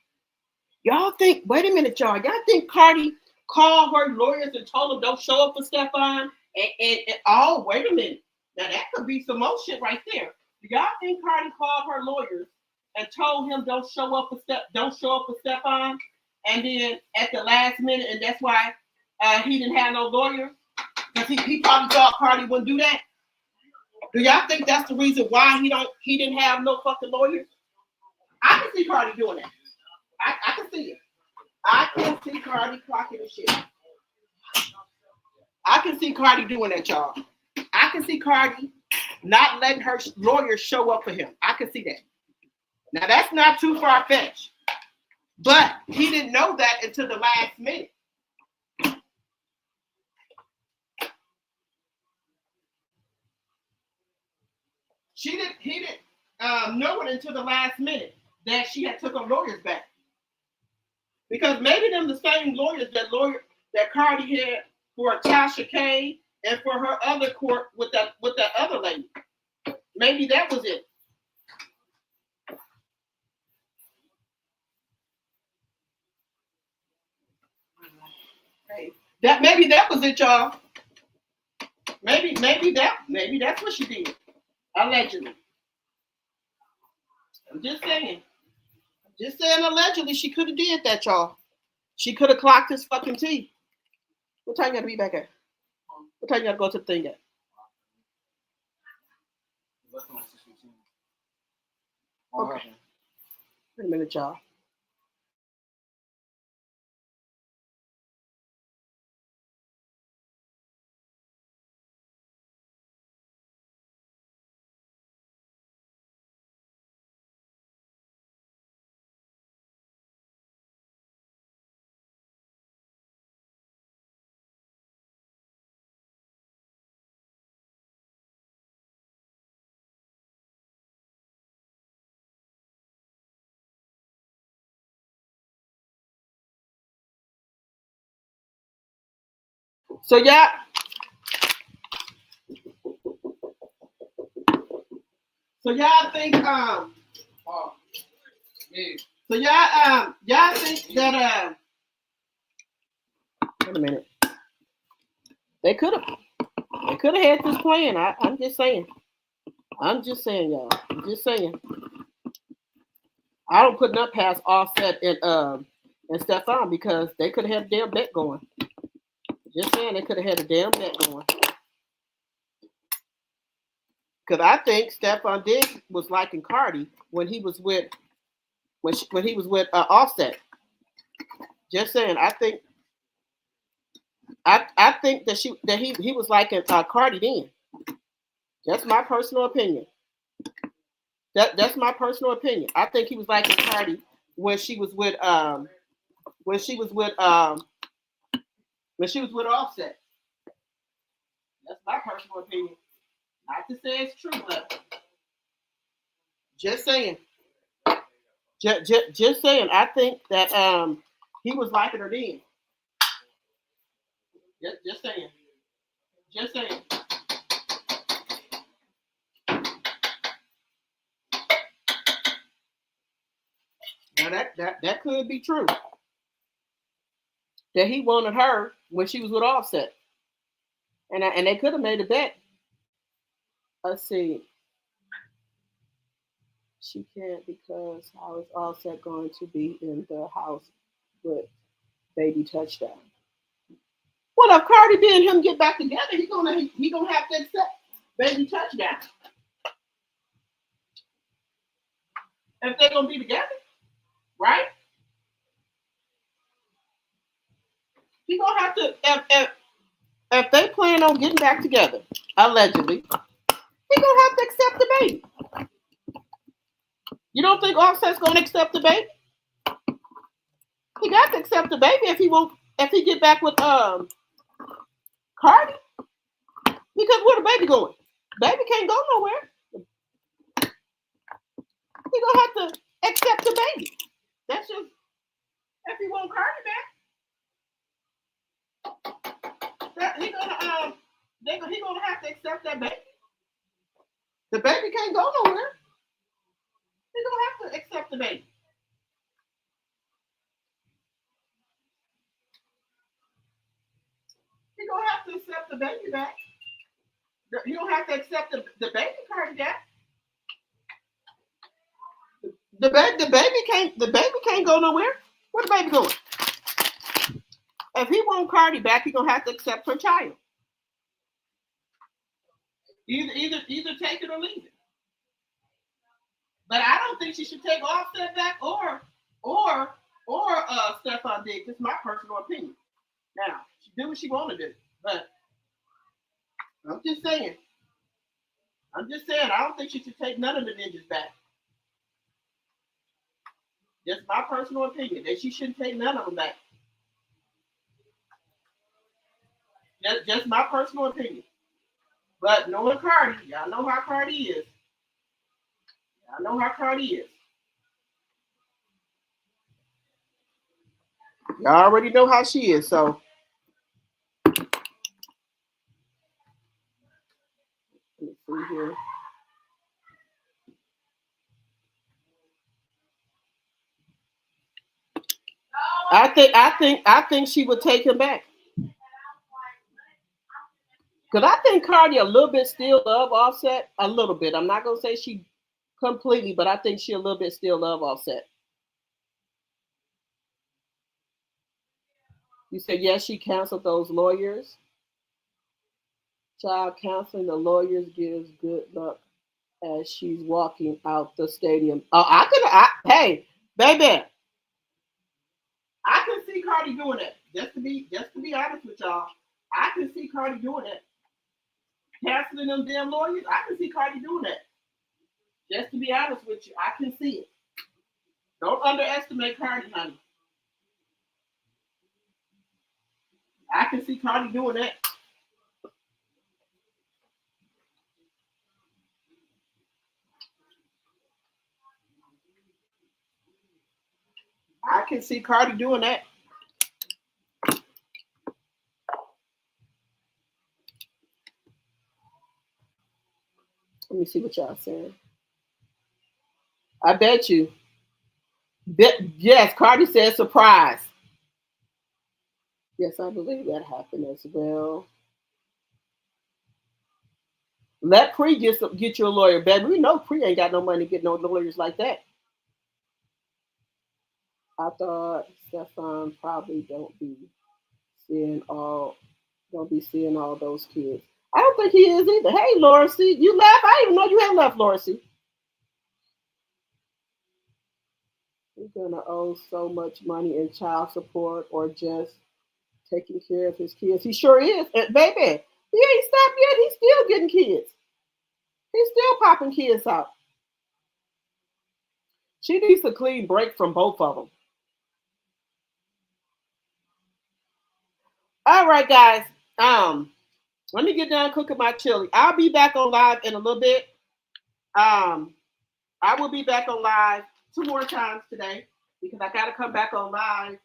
Y'all think, wait a minute, y'all think Cardi called her lawyers and told them don't show up for Steffon? And wait a minute. Now that could be some more shit right there. Do y'all think Cardi called her lawyers and told him don't show up for Steffon? And then at the last minute, and that's why he didn't have no lawyer? Because he probably thought Cardi wouldn't do that. Do y'all think that's the reason why he didn't have no fucking lawyers? I can see Cardi doing that. I can see it. I can see Cardi clocking and shit. I can see Cardi doing that, y'all. I can see Cardi not letting her lawyers show up for him. I can see that. Now, that's not too far-fetched. But he didn't know that until the last minute. He didn't know it until the last minute that she had took her lawyers back. Because maybe them the same lawyers that Cardi had for Tasha K and for her other court with that other lady. Maybe that was it. Maybe that was it, y'all. Maybe that's what she did. Allegedly. I'm just saying. Allegedly she could have did that, y'all. She could have clocked his fucking teeth. What time you gotta be back at? What time you gotta go to the thing at? Okay. Wait a minute, y'all. So y'all think y'all think that wait a minute. They could have had this plan. I'm just saying, y'all. I'm just saying. I don't put nothing past Offset and Steffon because they could have had a damn bet going. Just saying, they could have had a damn bet going. Because I think Steffon Diggs was liking Cardi when he was with Offset. Just saying, I think that he was liking Cardi then. That's my personal opinion. That's my personal opinion. I think he was liking Cardi when she was with Offset. That's my personal opinion. Not to say it's true, but just saying. Just saying. I think that he was liking her then. Just saying. Just saying. Now that could be true. That he wanted her when she was with Offset. And they could have made a bet. Let's see. She can't because how is Offset going to be in the house with Baby Touchdown? Well, if Cardi B and him get back together, he gonna have to accept Baby Touchdown. If they're gonna be together, right? He gonna have to if they plan on getting back together, allegedly, he gonna have to accept the baby. You don't think Offset's gonna accept the baby? He got to accept the baby if he get back with Cardi. Because where the baby going? Baby can't go nowhere. He gonna have to accept the baby. That's just if he want Cardi back. He gonna have to accept that baby. The baby can't go nowhere. He gonna have to accept the baby. He gonna have to accept the baby back. He don't have to accept the baby Cardi back. The baby can't go nowhere. Where the baby going? If he want Cardi back, he gonna have to accept her child. Either take it or leave it. But I don't think she should take Offset back or Steffon Diggs. It's my personal opinion. Now she do what she want to do, but I'm just saying. I don't think she should take none of the ninjas back. Just my personal opinion that she shouldn't take none of them back. Just my personal opinion. But knowing Cardi, y'all know how Cardi is. Y'all already know how she is, so. Let's see here. I think she would take him back. Because I think Cardi a little bit still love Offset. A little bit. I'm not gonna say she completely, but I think she a little bit still love Offset. You said yes, she canceled those lawyers. Child counseling the lawyers gives good luck as she's walking out the stadium. Oh, hey, baby. I can see Cardi doing that. Just to be honest with y'all, I can see Cardi doing that. Canceling them damn lawyers, I can see Cardi doing that. Just to be honest with you, I can see it. Don't underestimate Cardi, honey. I can see Cardi doing that. I can see Cardi doing that. Let me see what y'all saying. I bet you. Yes, Cardi said surprise. Yes, I believe that happened as well. Let Pre get you a lawyer, baby. We know Pre ain't got no money to get no lawyers like that. I thought Steffon probably don't be seeing all those kids. I don't think he is either. Hey, Laura C, you left? I didn't even know you had left, Laura C. He's gonna owe so much money in child support or just taking care of his kids. He sure is. And baby, he ain't stopped yet. He's still getting kids. He's still popping kids out. She needs a clean break from both of them. All right, guys. Let me get done cooking my chili. I'll be back on live in a little bit. I will be back on live 2 more times today because I got to come back on live.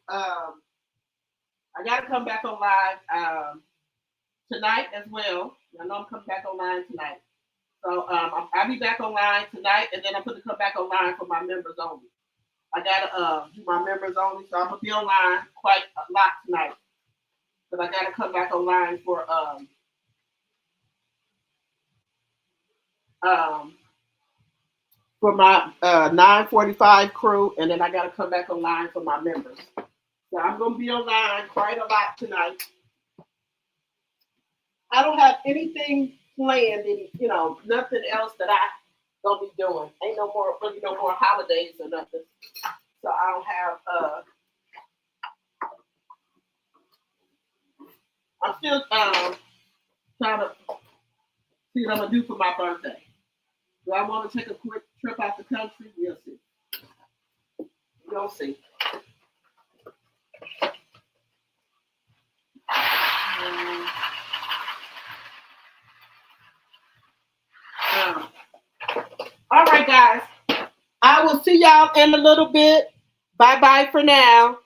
Tonight as well. I know I'm coming back online tonight. So I'll be back online tonight, and then I'm going to come back online for my members only. I got to do my members only, so I'm going to be online quite a lot tonight. But I got to come back online for my 9:45 crew, and then I got to come back online for my members. So I'm going to be online quite a lot tonight. I don't have anything planned, nothing else that I gonna be doing. Ain't no more holidays or nothing. So I don't have. I'm still trying to see what I'm gonna do for my birthday. Do I want to take a quick trip out the country? We'll see. We'll see. All right, guys. I will see y'all in a little bit. Bye-bye for now.